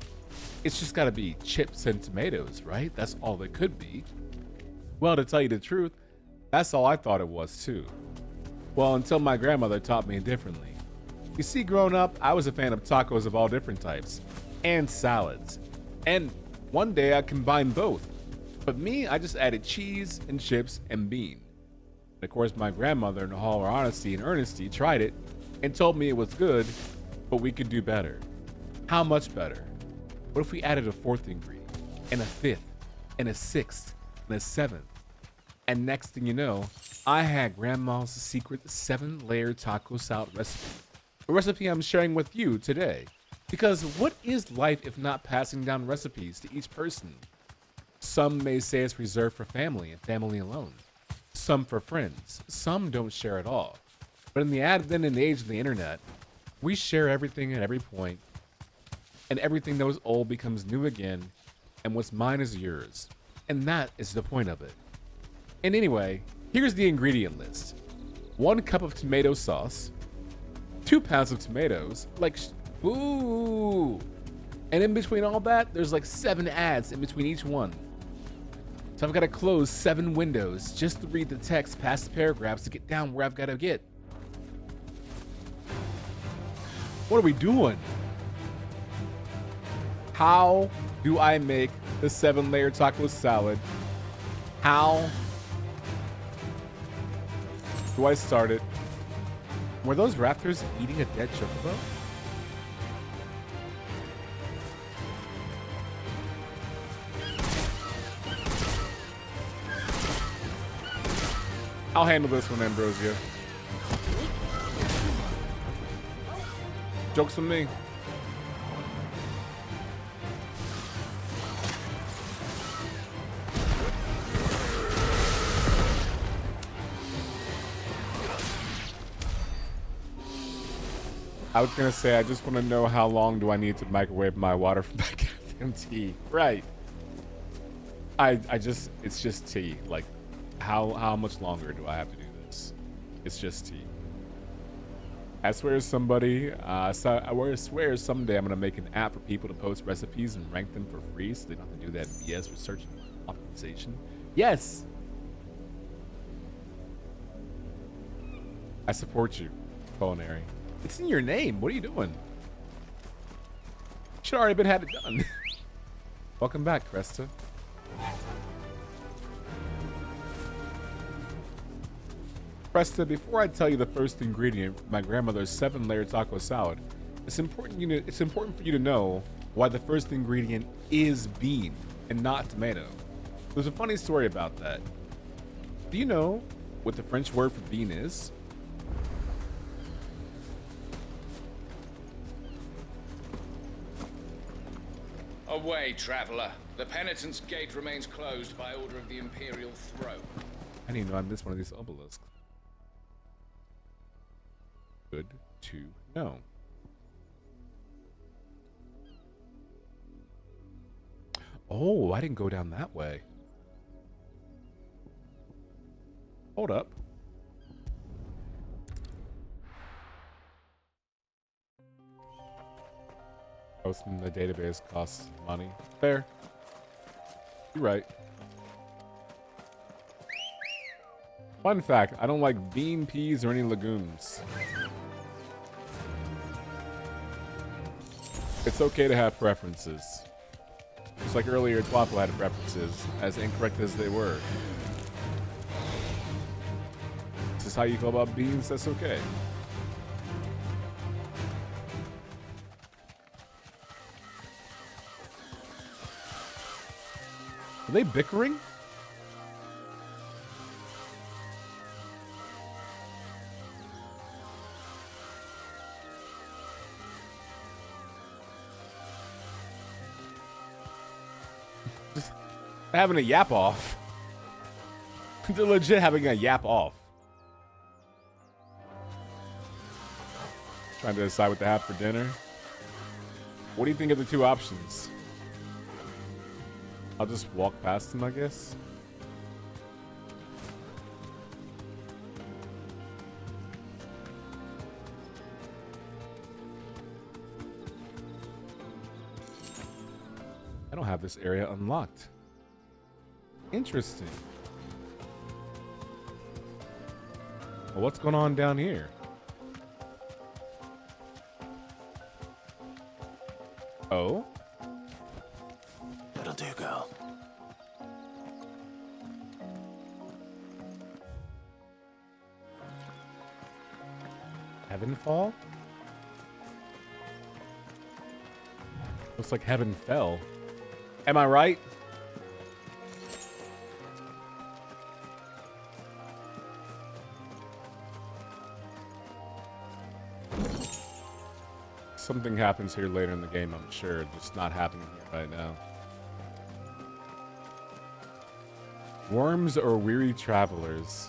It's just gotta be chips and tomatoes, right? That's all it could be. Well, to tell you the truth, That's all I thought it was too. Well, until my grandmother taught me differently. You see, growing up, I was a fan of tacos of all different types, and salads. And one day I combined both. But me, I just added cheese and chips and bean. And of course, my grandmother, in all her honesty and earnesty, tried it and told me it was good, but we could do better. How much better? What if we added a fourth ingredient, and a fifth, and a sixth, and a seventh? And next thing you know, I had Grandma's secret 7-layer taco salad recipe. A recipe I'm sharing with you today. Because what is life if not passing down recipes to each person? Some may say it's reserved for family and family alone. Some for friends. Some don't share at all. But in the advent and age of the internet, we share everything at every point, and everything that was old becomes new again, and what's mine is yours. And that is the point of it. And anyway, here's the ingredient list. 1 cup of tomato sauce, 2 pounds of tomatoes, ooh. And in between all that, there's like 7 ads in between each one. So I've got to close 7 windows just to read the text past the paragraphs to get down where I've got to get. What are we doing? How do I make the 7-layer taco salad? How do I start it? Were those raptors eating a dead chocobo? I'll handle this one, Ambrosia. Joke's on me. I was gonna say, I just want to know how long do I need to microwave my water for my goddamn tea. Right. It's just tea. Like, how much longer do I have to do this? It's just tea. I swear somebody, I swear someday I'm gonna make an app for people to post recipes and rank them for free so they don't have to do that BS research and optimization. Yes! I support you, culinary. It's in your name. What are you doing? Should already had it done. Welcome back, Cresta. Cresta, before I tell you the first ingredient for my grandmother's 7-layer taco salad, it's important for you to know why the first ingredient is bean and not tomato. There's a funny story about that. Do you know what the French word for bean is? Away, traveler. The penitent's gate remains closed by order of the Imperial throne. I didn't even know I missed one of these obelisks. Good to know. Oh, I didn't go down that way. Hold up. Posting the database costs money. Fair. You're right. Fun fact, I don't like bean, peas, or any legumes. It's okay to have preferences. Just like earlier, Twaffle had preferences, as incorrect as they were. This is how you feel about beans, that's okay. Are they bickering? Just having a yap off. They're legit having a yap off. Trying to decide what to have for dinner. What do you think of the 2 options? I'll just walk past them, I guess. I don't have this area unlocked. Interesting. Well, what's going on down here? Oh? That'll do, girl. Heaven fall? Looks like heaven fell. Am I right? Something happens here later in the game, I'm sure. Just not happening here right now. Worms or weary travelers?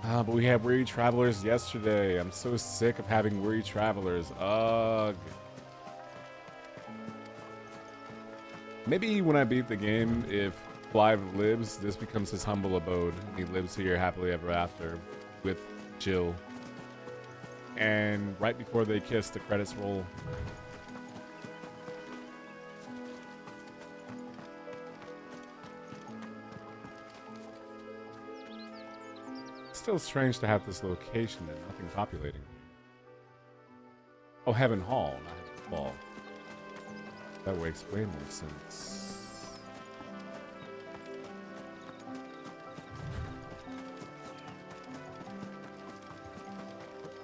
But we had weary travelers yesterday. I'm so sick of having weary travelers. Ugh. Maybe when I beat the game, if Clive lives, this becomes his humble abode. He lives here happily ever after with Jill. And right before they kiss, the credits roll. It's still strange to have this location and nothing populating. Oh, Heaven Hall, not Heaven Fall. That would explain more sense.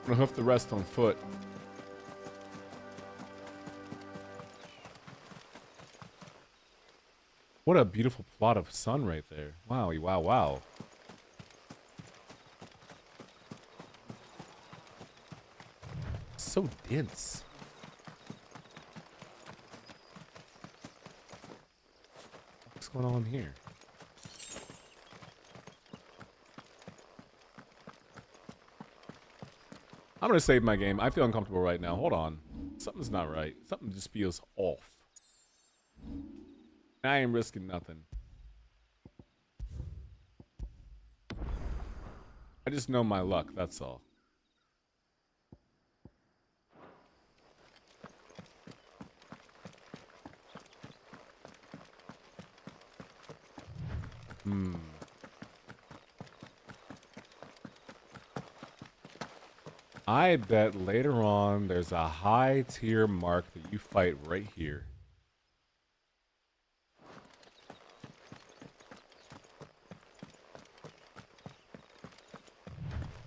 I'm gonna hoof the rest on foot. What a beautiful plot of sun right there. Wow, wow, wow. So dense. What's going on here? I'm gonna save my game. I feel uncomfortable right now. Hold on. Something's not right. Something just feels off. I ain't risking nothing. I just know my luck, that's all. I bet later on there's a high tier mark that you fight right here.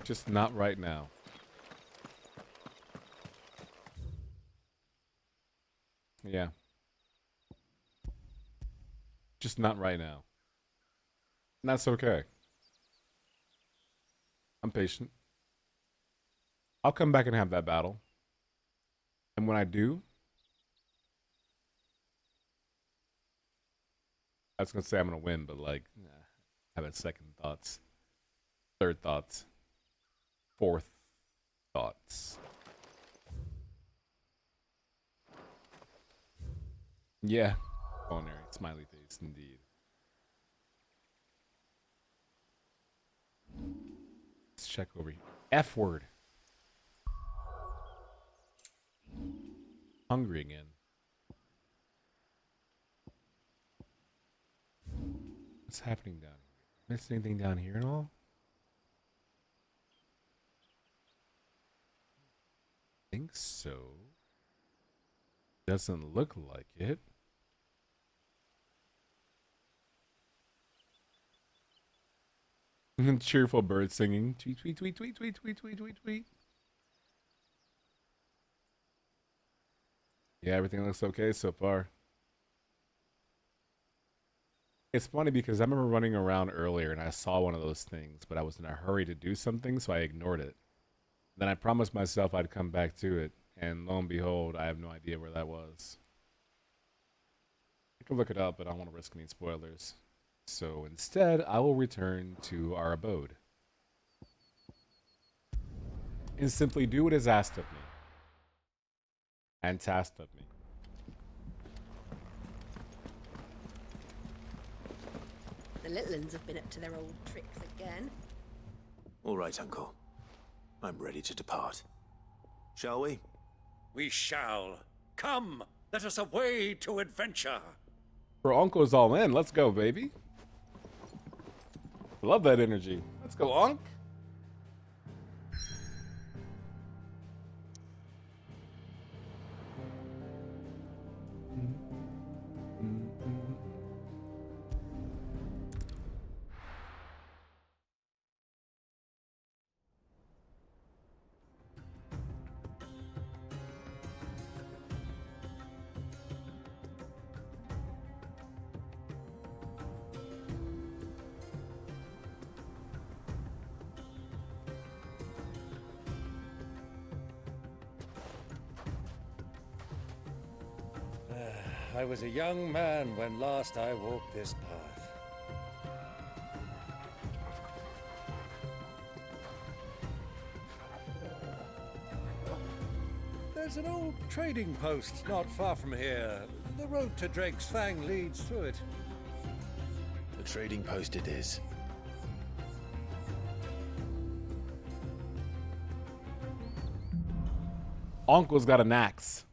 Just not right now. Yeah. Just not right now. And that's okay. I'm patient. I'll come back and have that battle. And when I do, I was going to say I'm going to win, but like, nah, having second thoughts, third thoughts, fourth thoughts. Yeah. Culinary, smiley face, indeed. Let's check over here. F word. Hungry again. What's happening down here? Miss anything down here at all? I think so. Doesn't look like it. Cheerful bird singing. Tweet, tweet, tweet, tweet, tweet, tweet, tweet, tweet, tweet. Yeah, everything looks okay so far. It's funny because I remember running around earlier and I saw one of those things, but I was in a hurry to do something, so I ignored it. Then I promised myself I'd come back to it, and lo and behold, I have no idea where that was. I could look it up, but I don't want to risk any spoilers. So instead, I will return to our abode. And simply do what is asked of me. And tasked of me. The little uns have been up to their old tricks again. All right, Uncle. I'm ready to depart. Shall we? We shall. Come, let us away to adventure. Bro, Uncle's all in. Let's go, baby. Love that energy. Let's go, Unc. I was a young man when last I walked this path. There's an old trading post not far from here. The road to Drake's Fang leads through it. The trading post it is. Uncle's got an axe.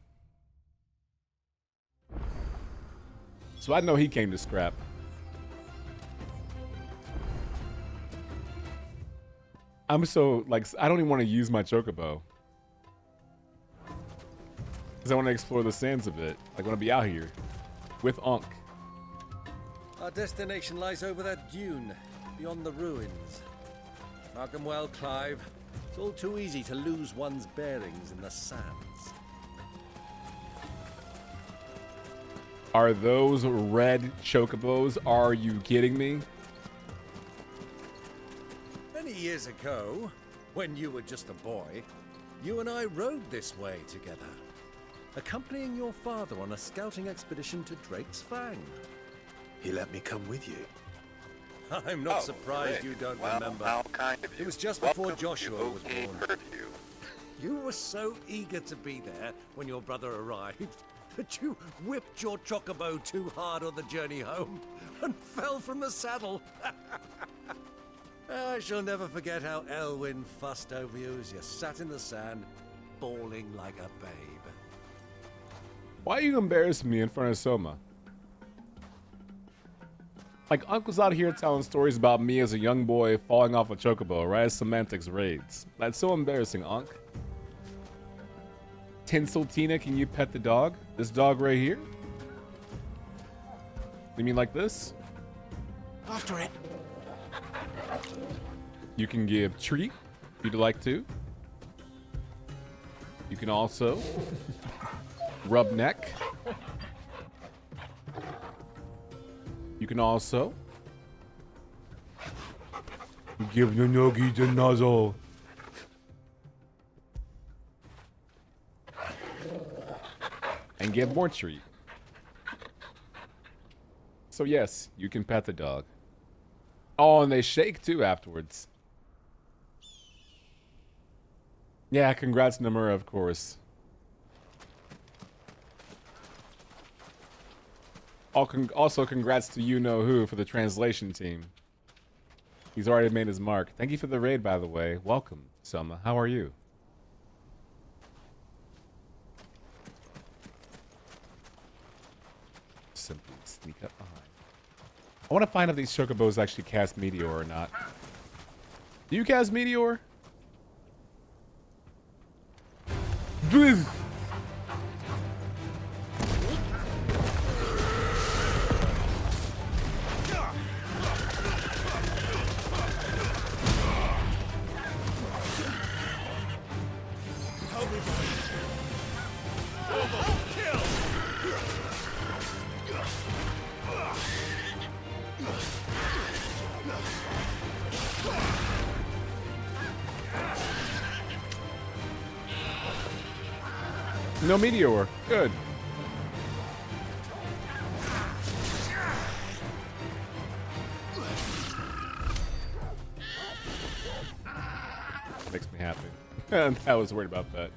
So I know he came to scrap. I'm so, like, I don't even want to use my chocobo. Because I want to explore the sands a bit. I want to be out here with Unc. Our destination lies over that dune, beyond the ruins. Mark 'em well, Clive. It's all too easy to lose one's bearings in the sands. Are those red chocobos? Are you kidding me? Many years ago, when you were just a boy, you and I rode this way together, accompanying your father on a scouting expedition to Drake's Fang. He let me come with you. I'm not surprised you don't remember. How kind of you. It was just before Joshua was born. You were so eager to be there when your brother arrived that you whipped your chocobo too hard on the journey home and fell from the saddle. I shall never forget how Elwyn fussed over you as you sat in the sand, bawling like a babe. Why are you embarrassing me in front of Soma? Like, Uncle's out here telling stories about me as a young boy falling off a chocobo right as semantics raids. That's so embarrassing, Unc. Tinsel Tina, can you pet the dog? This dog right here? You mean like this? After it. You can give treat if you'd like to. You can also rub neck. You can also give the Nogi the nozzle. And give more treat. So yes, you can pet the dog. Oh, and they shake too afterwards. Yeah, congrats Namura, of course. Also, congrats to you-know-who for the translation team. He's already made his mark. Thank you for the raid, by the way. Welcome, Soma. How are you? Simply sneak up behind. I want to find if these chocobos actually cast Meteor or not. Do you cast Meteor? No meteor. Good. Makes me happy. I was worried about that.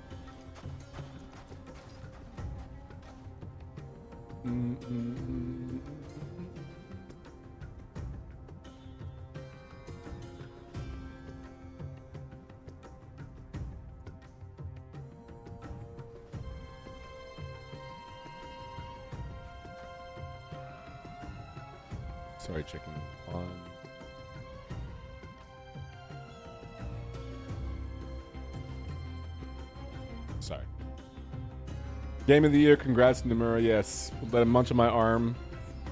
Sorry, checking on. Sorry. Game of the year, congrats Namura, yes. Let him munch on my arm.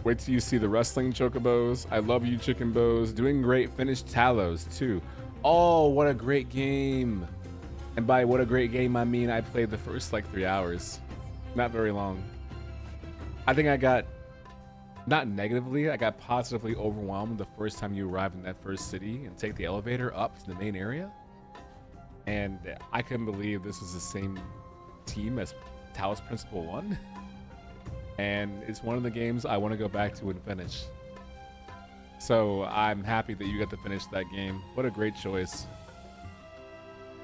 Wait till you see the wrestling chocobos. I love you, chicken bows. Doing great, finished Talos too. Oh, what a great game. And by what a great game, I mean I played the first like 3 hours. Not very long. I think I got, not negatively, I got positively overwhelmed the first time you arrive in that first city and take the elevator up to the main area. And I couldn't believe this was the same team as Talos Principle 1. And it's one of the games I want to go back to and finish. So I'm happy that you got to finish that game. What a great choice.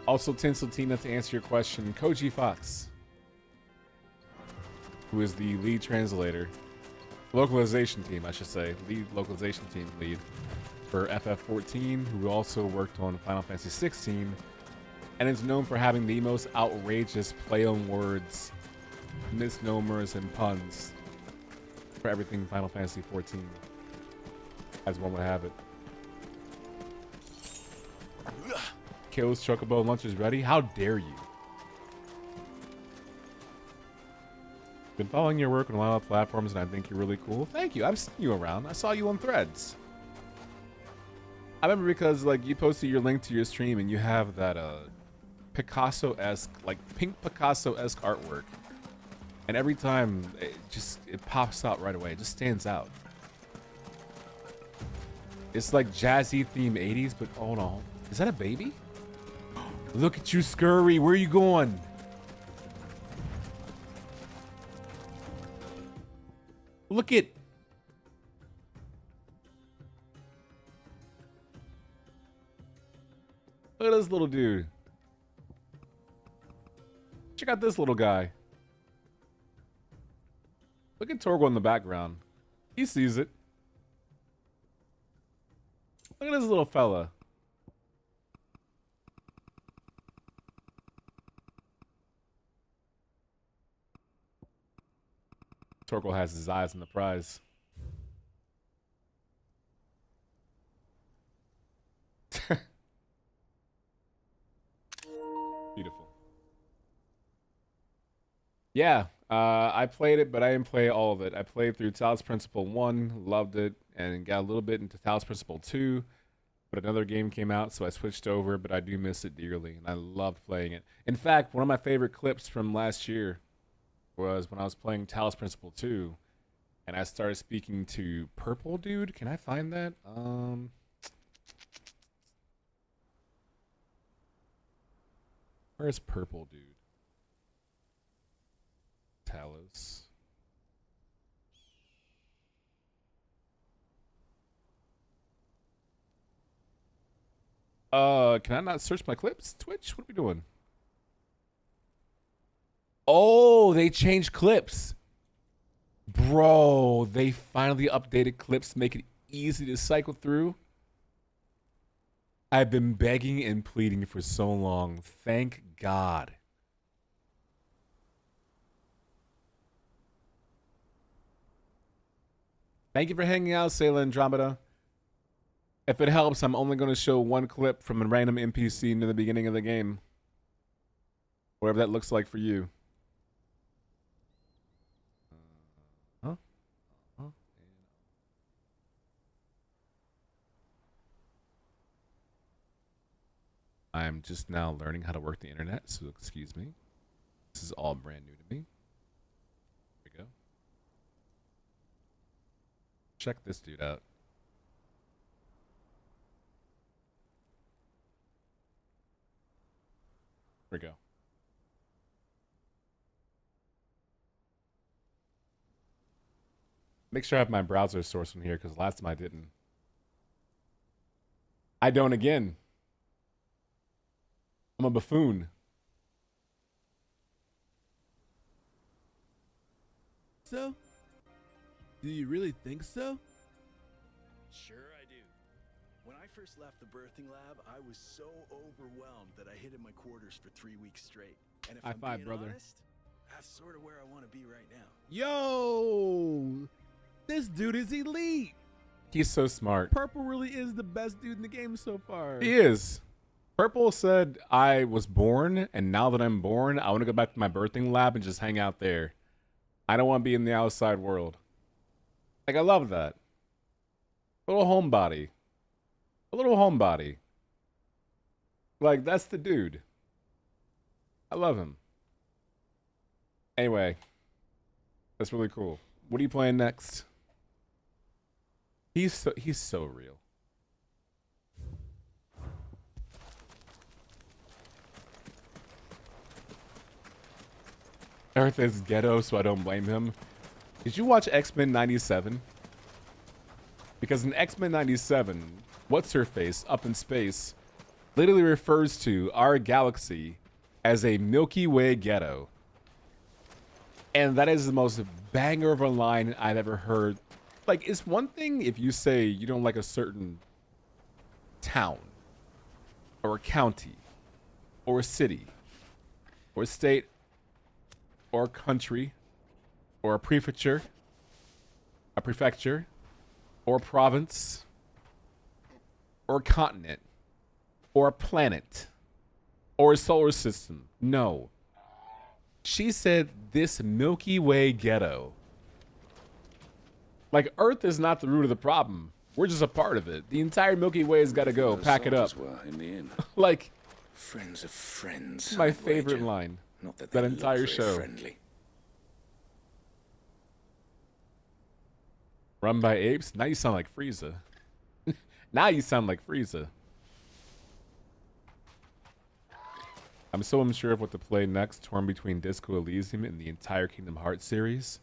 Also, Tinsel Tina, to answer your question, Koji Fox, who is the lead translator, localization team, I should say, lead localization team lead for FF14, who also worked on Final Fantasy 16, and is known for having the most outrageous play on words, misnomers, and puns for everything Final Fantasy 14, as one would have it. Kills Chocobo lunch is ready. How dare you? Been following your work on a lot of platforms, and I think you're really cool. Thank you. I've seen you around. I saw you on Threads. I remember because like you posted your link to your stream, and you have that Picasso-esque, like pink Picasso-esque artwork, and every time it pops out right away. It just stands out. It's like jazzy theme 80s, but hold on. Is that a baby? Look at you, Scurry. Where are you going? Look at... Look at this little dude. Check out this little guy. Look at Torgo in the background. He sees it. Look at this little fella. Torgo has his eyes on the prize. Beautiful. Yeah, I played it, but I didn't play all of it. I played through Talos Principle 1, loved it, and got a little bit into Talos Principle 2, but another game came out, so I switched over, but I do miss it dearly, and I loved playing it. In fact, one of my favorite clips from last year was when I was playing Talos Principle 2, and I started speaking to Purple Dude. Can I find that? Where's Purple Dude? Talos. Can I not search my clips? Twitch, what are we doing? Oh, they changed clips. Bro, they finally updated clips to make it easy to cycle through. I've been begging and pleading for so long. Thank God. Thank you for hanging out, Sailor Andromeda. If it helps, I'm only going to show one clip from a random NPC near the beginning of the game. Whatever that looks like for you. I'm just now learning how to work the internet, so excuse me. This is all brand new to me. Here we go. Check this dude out. Here we go. Make sure I have my browser source from here, because last time I didn't. I don't again. I'm a buffoon. So? Do you really think so? Sure I do. When I first left the birthing lab, I was so overwhelmed that I hid in my quarters for 3 weeks straight. And if High I'm five, being brother. honest, that's sort of where I want to be right now. Yo! This dude is elite! He's so smart. Purple really is the best dude in the game so far. He is. Purple said, I was born, and now that I'm born, I want to go back to my birthing lab and just hang out there. I don't want to be in the outside world. Like, I love that. A little homebody. A little homebody. Like, that's the dude. I love him. Anyway. That's really cool. What are you playing next? He's so real. Earth is ghetto, so I don't blame him. Did you watch X-Men 97? Because in X-Men 97, what's her face up in space literally refers to our galaxy as a Milky Way ghetto. And that is the most banger of a line I've ever heard. Like, it's one thing if you say you don't like a certain town or a county or a city or a state or a country or a prefecture or a province or a continent or a planet or a solar system. No. She said this Milky Way ghetto. Like, Earth is not the root of the problem. We're just a part of it. The entire Milky Way has got to go. Pack it up. In the inn. Like, friends of friends. My I'd favorite wager. line. Not that That they look entire very show. Friendly. Run by apes? Now you sound like Frieza. Now you sound like Frieza. I'm so unsure of what to play next, torn between Disco Elysium and the entire Kingdom Hearts series.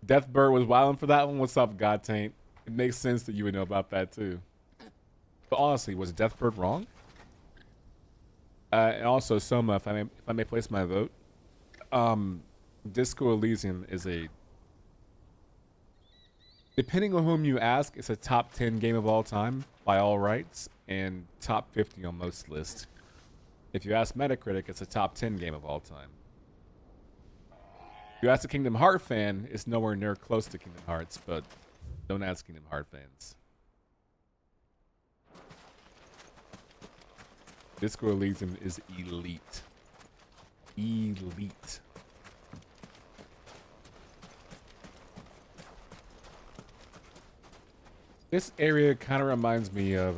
Deathbird was wilding for that one. What's up, God Taint? It makes sense that you would know about that too. But honestly, was Deathbird wrong? And also, Soma, if I may place my vote, Disco Elysium is a, depending on whom you ask, it's a top 10 game of all time by all rights and top 50 on most lists. If you ask Metacritic, it's a top 10 game of all time. If you ask a Kingdom Hearts fan, it's nowhere near close to Kingdom Hearts, but don't ask Kingdom Hearts fans. Disco Elysium is elite. Elite. This area kind of reminds me of,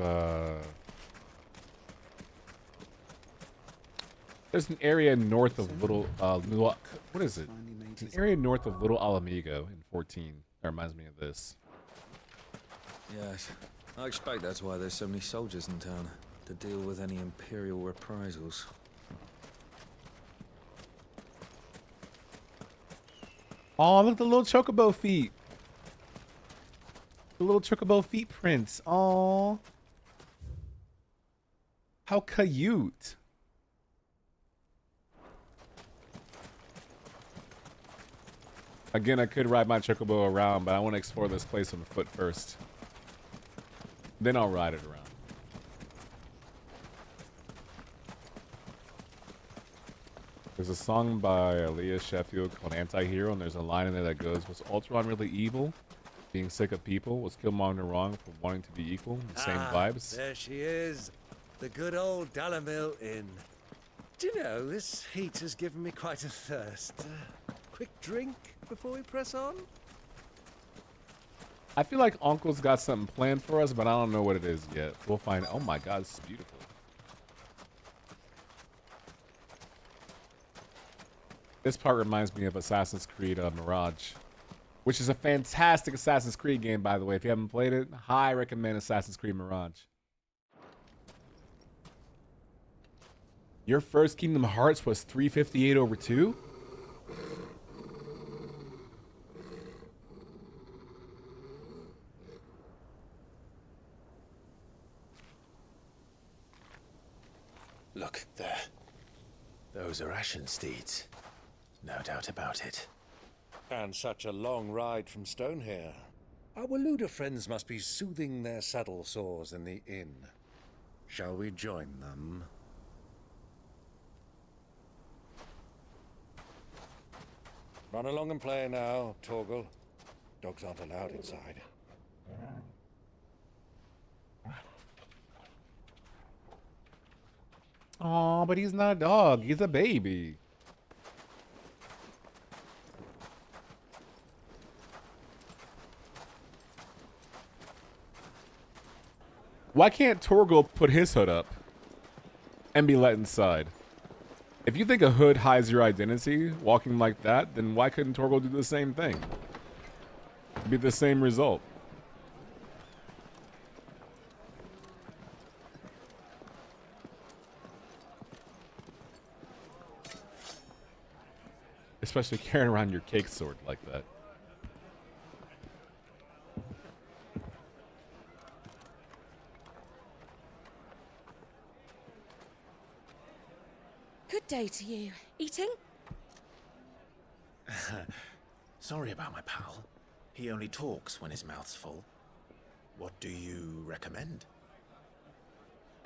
there's an area north of Little, what is it? It's an area north of Little Alamigo in 14. That reminds me of this. Yes, I expect that's why there's so many soldiers in town, to deal with any Imperial reprisals. Oh, look at the little chocobo feet. The little chocobo feet prints. Oh, how cute. Again, I could ride my chocobo around, but I want to explore this place on foot first. Then I'll ride it around. There's a song by Aaliyah Sheffield called Anti-Hero, and there's a line in there that goes, was Ultron really evil? Being sick of people? Was Killmonger wrong for wanting to be equal? The same vibes? There she is. The good old Dalimil Inn. Do you know, this heat has given me quite a thirst. Quick drink before we press on? I feel like Uncle's got something planned for us, but I don't know what it is yet. We'll find. Oh my God, this is beautiful. This part reminds me of Assassin's Creed Mirage, which is a fantastic Assassin's Creed game, by the way. If you haven't played it, I recommend Assassin's Creed Mirage. Your first Kingdom Hearts was 358 over 2? Look, there. Those are Ashen steeds. No doubt about it. And such a long ride from Stonehair. Our Luda friends must be soothing their saddle sores in the inn. Shall we join them? Run along and play now, Torgal. Dogs aren't allowed inside. Oh, but he's not a dog. He's a baby. Why can't Torgal put his hood up and be let inside? If you think a hood hides your identity, walking like that, then why couldn't Torgal do the same thing? It'd be the same result. Especially carrying around your cake sword like that. Good day to you. Eating? Sorry about my pal. He only talks when his mouth's full. What do you recommend?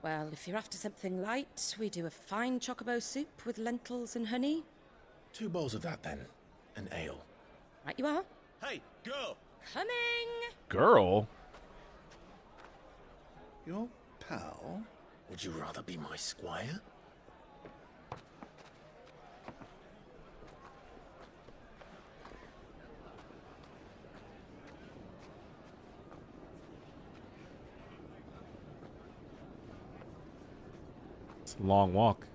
Well, if you're after something light, we do a fine chocobo soup with lentils and honey. 2 bowls of that, then. An ale. Right you are. Hey, girl! Coming! Girl? Your pal? Would you rather be my squire? It's a long walk.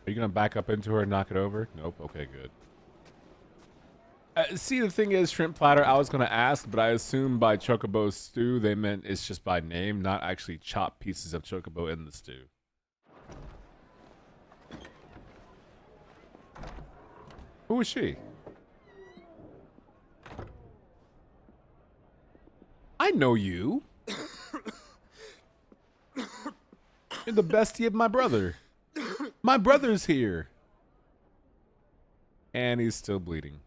Are you gonna back up into her and knock it over? Nope. Okay, good. See, the thing is, shrimp platter, I was gonna ask, but I assume by chocobo stew they meant it's just by name, not actually chopped pieces of chocobo in the stew. Who is she? I know you. You're the bestie of my brother. My brother's here. And he's still bleeding.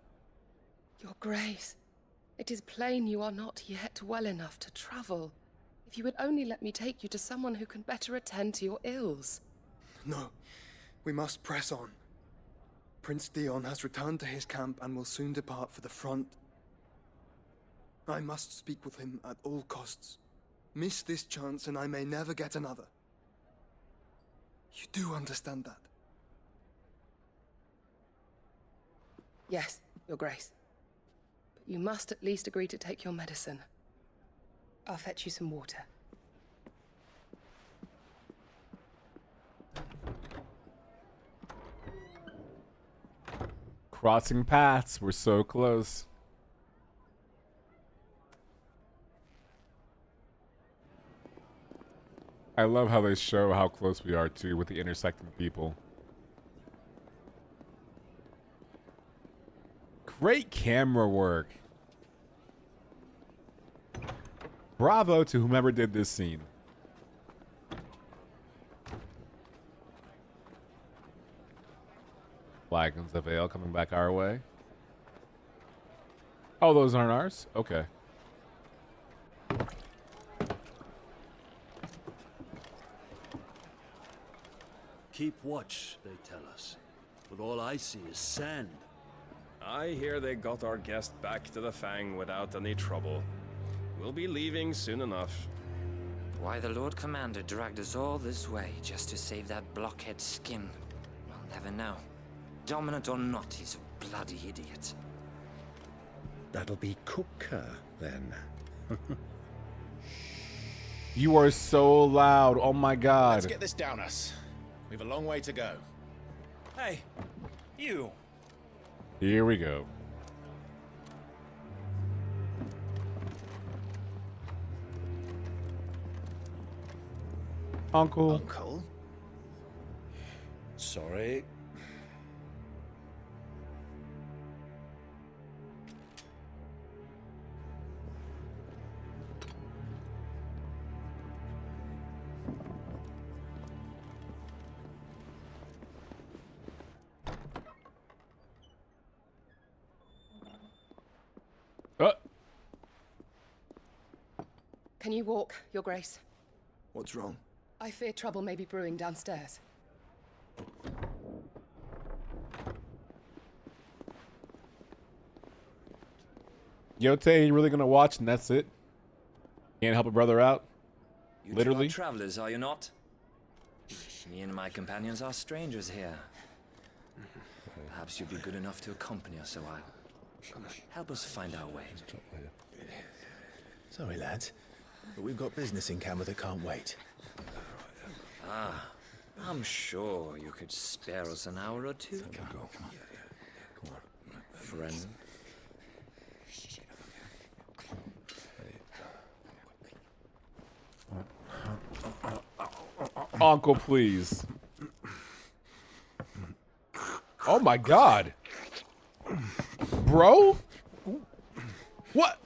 Your Grace, it is plain you are not yet well enough to travel. If you would only let me take you to someone who can better attend to your ills. No, we must press on. Prince Dion has returned to his camp and will soon depart for the front. I must speak with him at all costs. Miss this chance and I may never get another. You do understand that? Yes, Your Grace. But you must at least agree to take your medicine. I'll fetch you some water. Crossing paths. We're so close. I love how they show how close we are too with the intersecting people. Great camera work. Bravo to whomever did this scene. Flagons of ale coming back our way. Oh, those aren't ours? Okay. Keep watch, they tell us. But all I see is sand. I hear they got our guest back to the Fang without any trouble. We'll be leaving soon enough. Why the Lord Commander dragged us all this way just to save that blockhead's skin, we'll never know. Dominant or not, he's a bloody idiot. That'll be Cooker, then. You are so loud. Oh my god. Let's get this down us. We've a long way to go. Hey, you. Here we go. Uncle. Uncle? Sorry. Can you walk, Your Grace? What's wrong? I fear trouble may be brewing downstairs. Yote, you really gonna watch and that's it? Can't help a brother out? You Literally? two are travelers, are you not? Me and my companions are strangers here. Perhaps you'd be good enough to accompany us a while. Help us find our way. Sorry, lads, but we've got business in camera that can't wait. Ah, I'm sure you could spare us an hour or two. Friend. Uncle, please. Oh my god. Bro? What?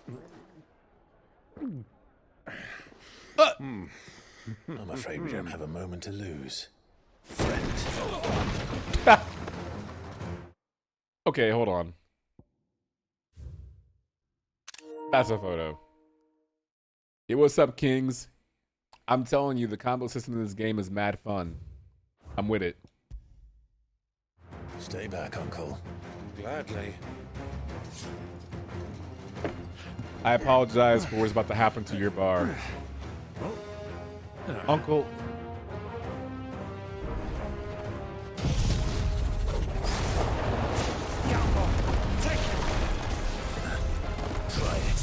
I'm afraid we don't have a moment to lose. Okay, hold on. That's a photo. Hey, what's up, Kings? I'm telling you, the combo system in this game is mad fun. I'm with it. Stay back, Uncle. Gladly. I apologize for what's about to happen to your bar. Uncle. Try it.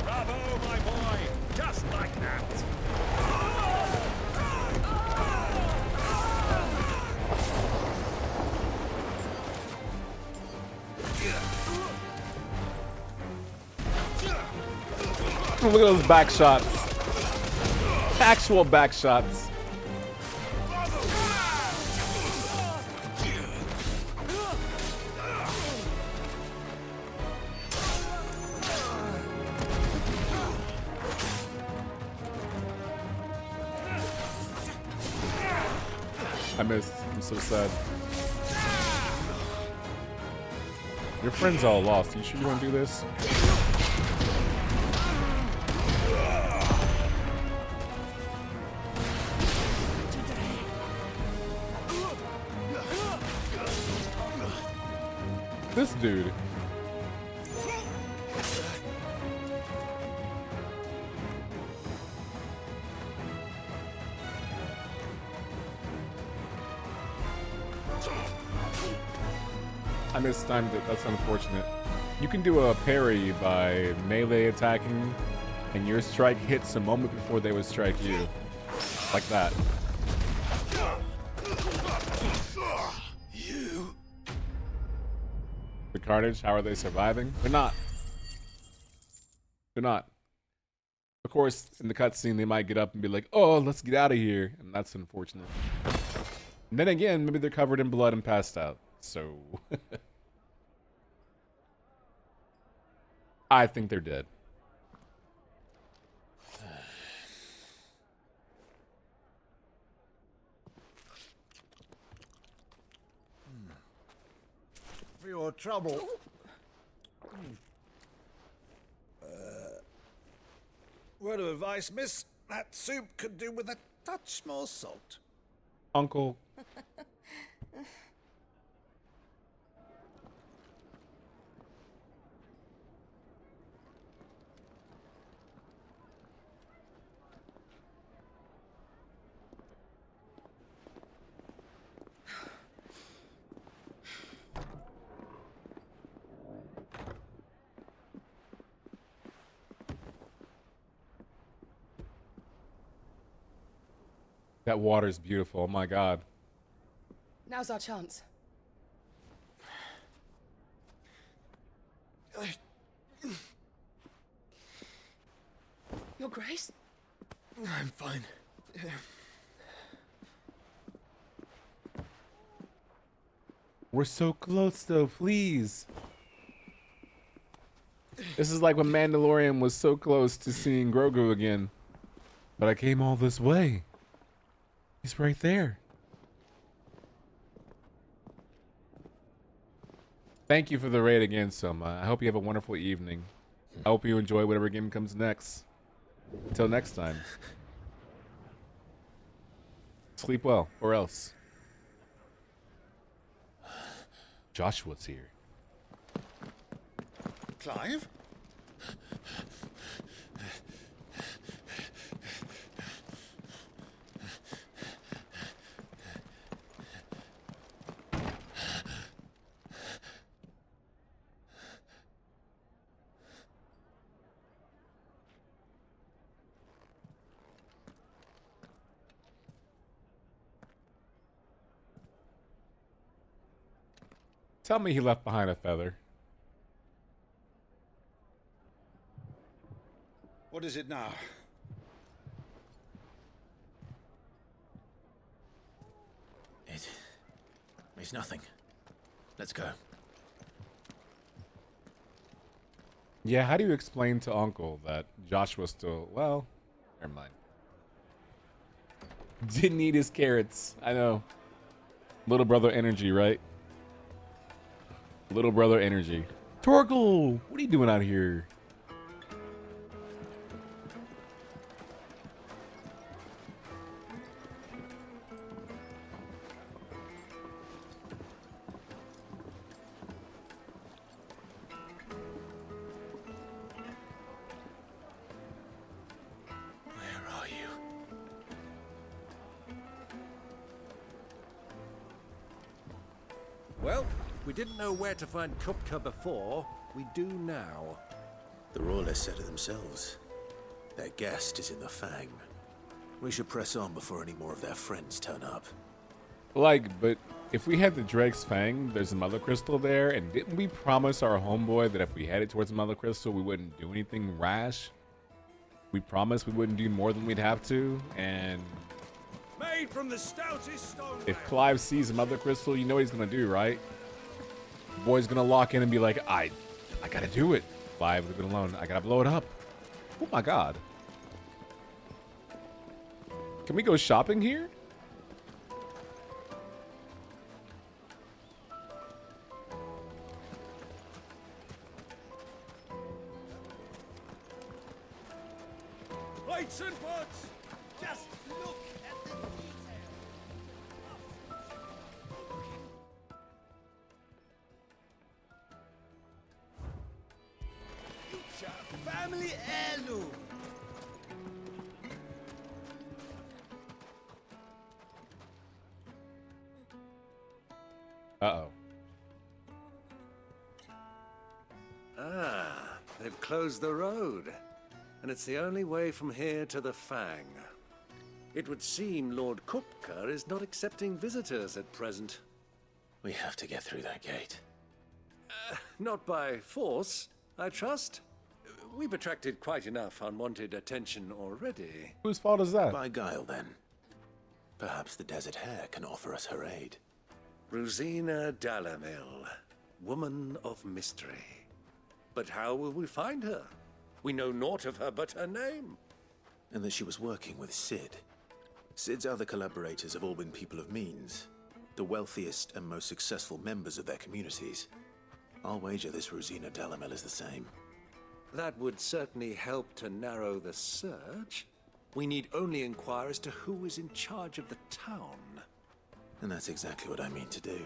Bravo, my boy! Just like that! Look at those back shots. Actual back shots. I missed. I'm so sad. Your friend's all lost. You sure you want to do this? This dude. I mistimed it. That's unfortunate. You can do a parry by melee attacking, and your strike hits a moment before they would strike you. Like that. The Carnage, how are they surviving? They're not. They're not. Of course, in the cutscene, they might get up and be like, oh, let's get out of here. And that's unfortunate. And then again, maybe they're covered in blood and passed out. So... I think they're dead. For your trouble. Word of advice, miss. That soup could do with a touch more salt. Uncle. That water's beautiful. Oh my god. Now's our chance. Your Grace? I'm fine. We're so close though, please. This is like when Mandalorian was so close to seeing Grogu again. But I came all this way. He's right there. Thank you for the raid again, Soma. I hope you have a wonderful evening. I hope you enjoy whatever game comes next. Until next time. Sleep well, or else. Joshua's here. Clive? Tell me he left behind a feather. What is it now? It's nothing. Let's go. Yeah, how do you explain to Uncle that Joshua's still, well, never mind. Didn't eat his carrots. I know. Little brother energy, right? Little brother energy. Torgal, what are you doing out here? Well, we didn't know where to find Kupka before. We do now. The Royalists said it themselves. Their guest is in the Fang. We should press on before any more of their friends turn up. Like, but if we head to Drake's Fang, there's a Mother Crystal there, and didn't we promise our homeboy that if we headed towards the Mother Crystal, we wouldn't do anything rash? We promised we wouldn't do more than we'd have to, and Made from the stoutest stone. if Clive sees a Mother Crystal, you know what he's gonna do, right? Boy's gonna lock in and be like, I gotta do it. Clive, leave it alone. I gotta blow it up. Oh my god. Can we go shopping here? Lights and buds! Just look at the detail. It's a family heirloom. Uh-oh. Ah, they've closed the road. And it's the only way from here to the Fang. It would seem Lord Kupka is not accepting visitors at present. We have to get through that gate. Not by force, I trust. We've attracted quite enough unwanted attention already. Whose fault is that? By guile, then. Perhaps the Desert Hare can offer us her aid. Rosina Dalimil, woman of mystery. But how will we find her? We know naught of her but her name. And that she was working with Sid. Sid's other collaborators have all been people of means, the wealthiest and most successful members of their communities. I'll wager this Rosina Dalimil is the same. That would certainly help to narrow the search. We need only inquire as to who is in charge of the town. And that's exactly what I mean to do.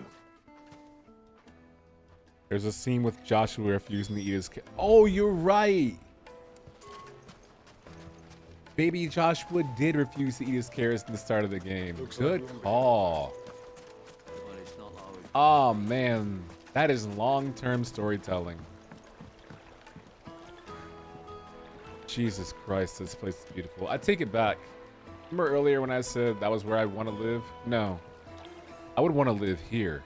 There's a scene with Joshua refusing to eat his Oh, you're right. Baby Joshua did refuse to eat his carrots in the start of the game. Good call. Oh, man. That is long-term storytelling. Jesus Christ, this place is beautiful. I take it back. Remember earlier when I said that was where I want to live? No. I would want to live here.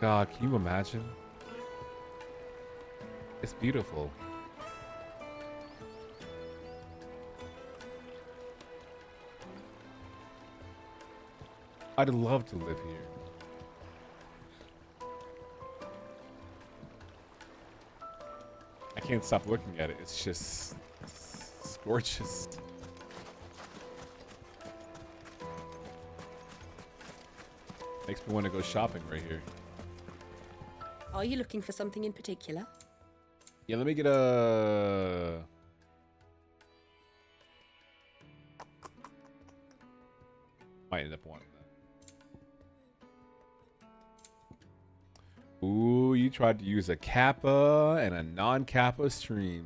God, can you imagine? It's beautiful. I'd love to live here. I can't stop looking at it. It's just it's gorgeous. Makes me want to go shopping right here. Are you looking for something in particular? Yeah, let me get a... Might end up wanting that. Ooh, you tried to use a Kappa and a non-Kappa stream.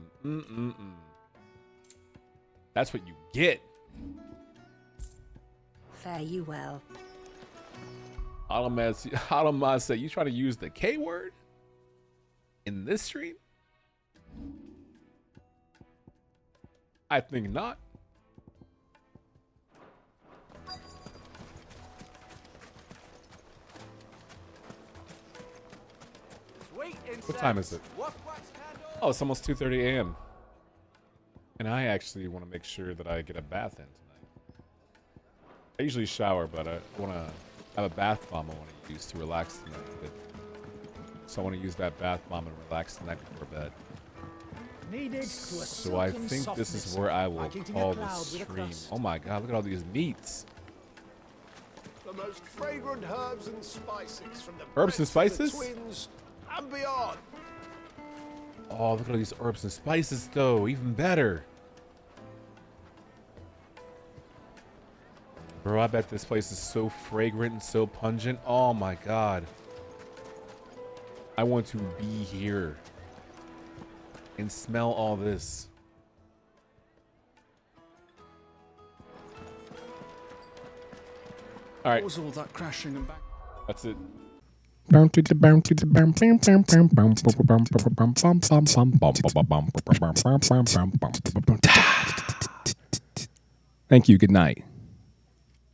That's what you get. Fare you well. Automaz said, you try to use the K word in this stream? I think not. What time is it? Oh, it's almost 2:30 a.m. And I actually want to make sure that I get a bath in tonight. I usually shower, but I want to have a bath bomb I want to use to relax tonight. But So I want to use that bath bomb and relax the neck before bed. Needed to a So I silken think this is softness, where I will like eating a call cloud this with a stream. crust. Oh my god, look at all these meats. The most fragrant herbs and spices from the Herbs and breasts of the spices? twins and beyond. Oh, look at all these herbs and spices though, even better. Bro, I bet this place is so fragrant and so pungent. Oh my god. I want to be here and smell all this. All right. What was all that crashing and bang? That's it. Thank you. Good night.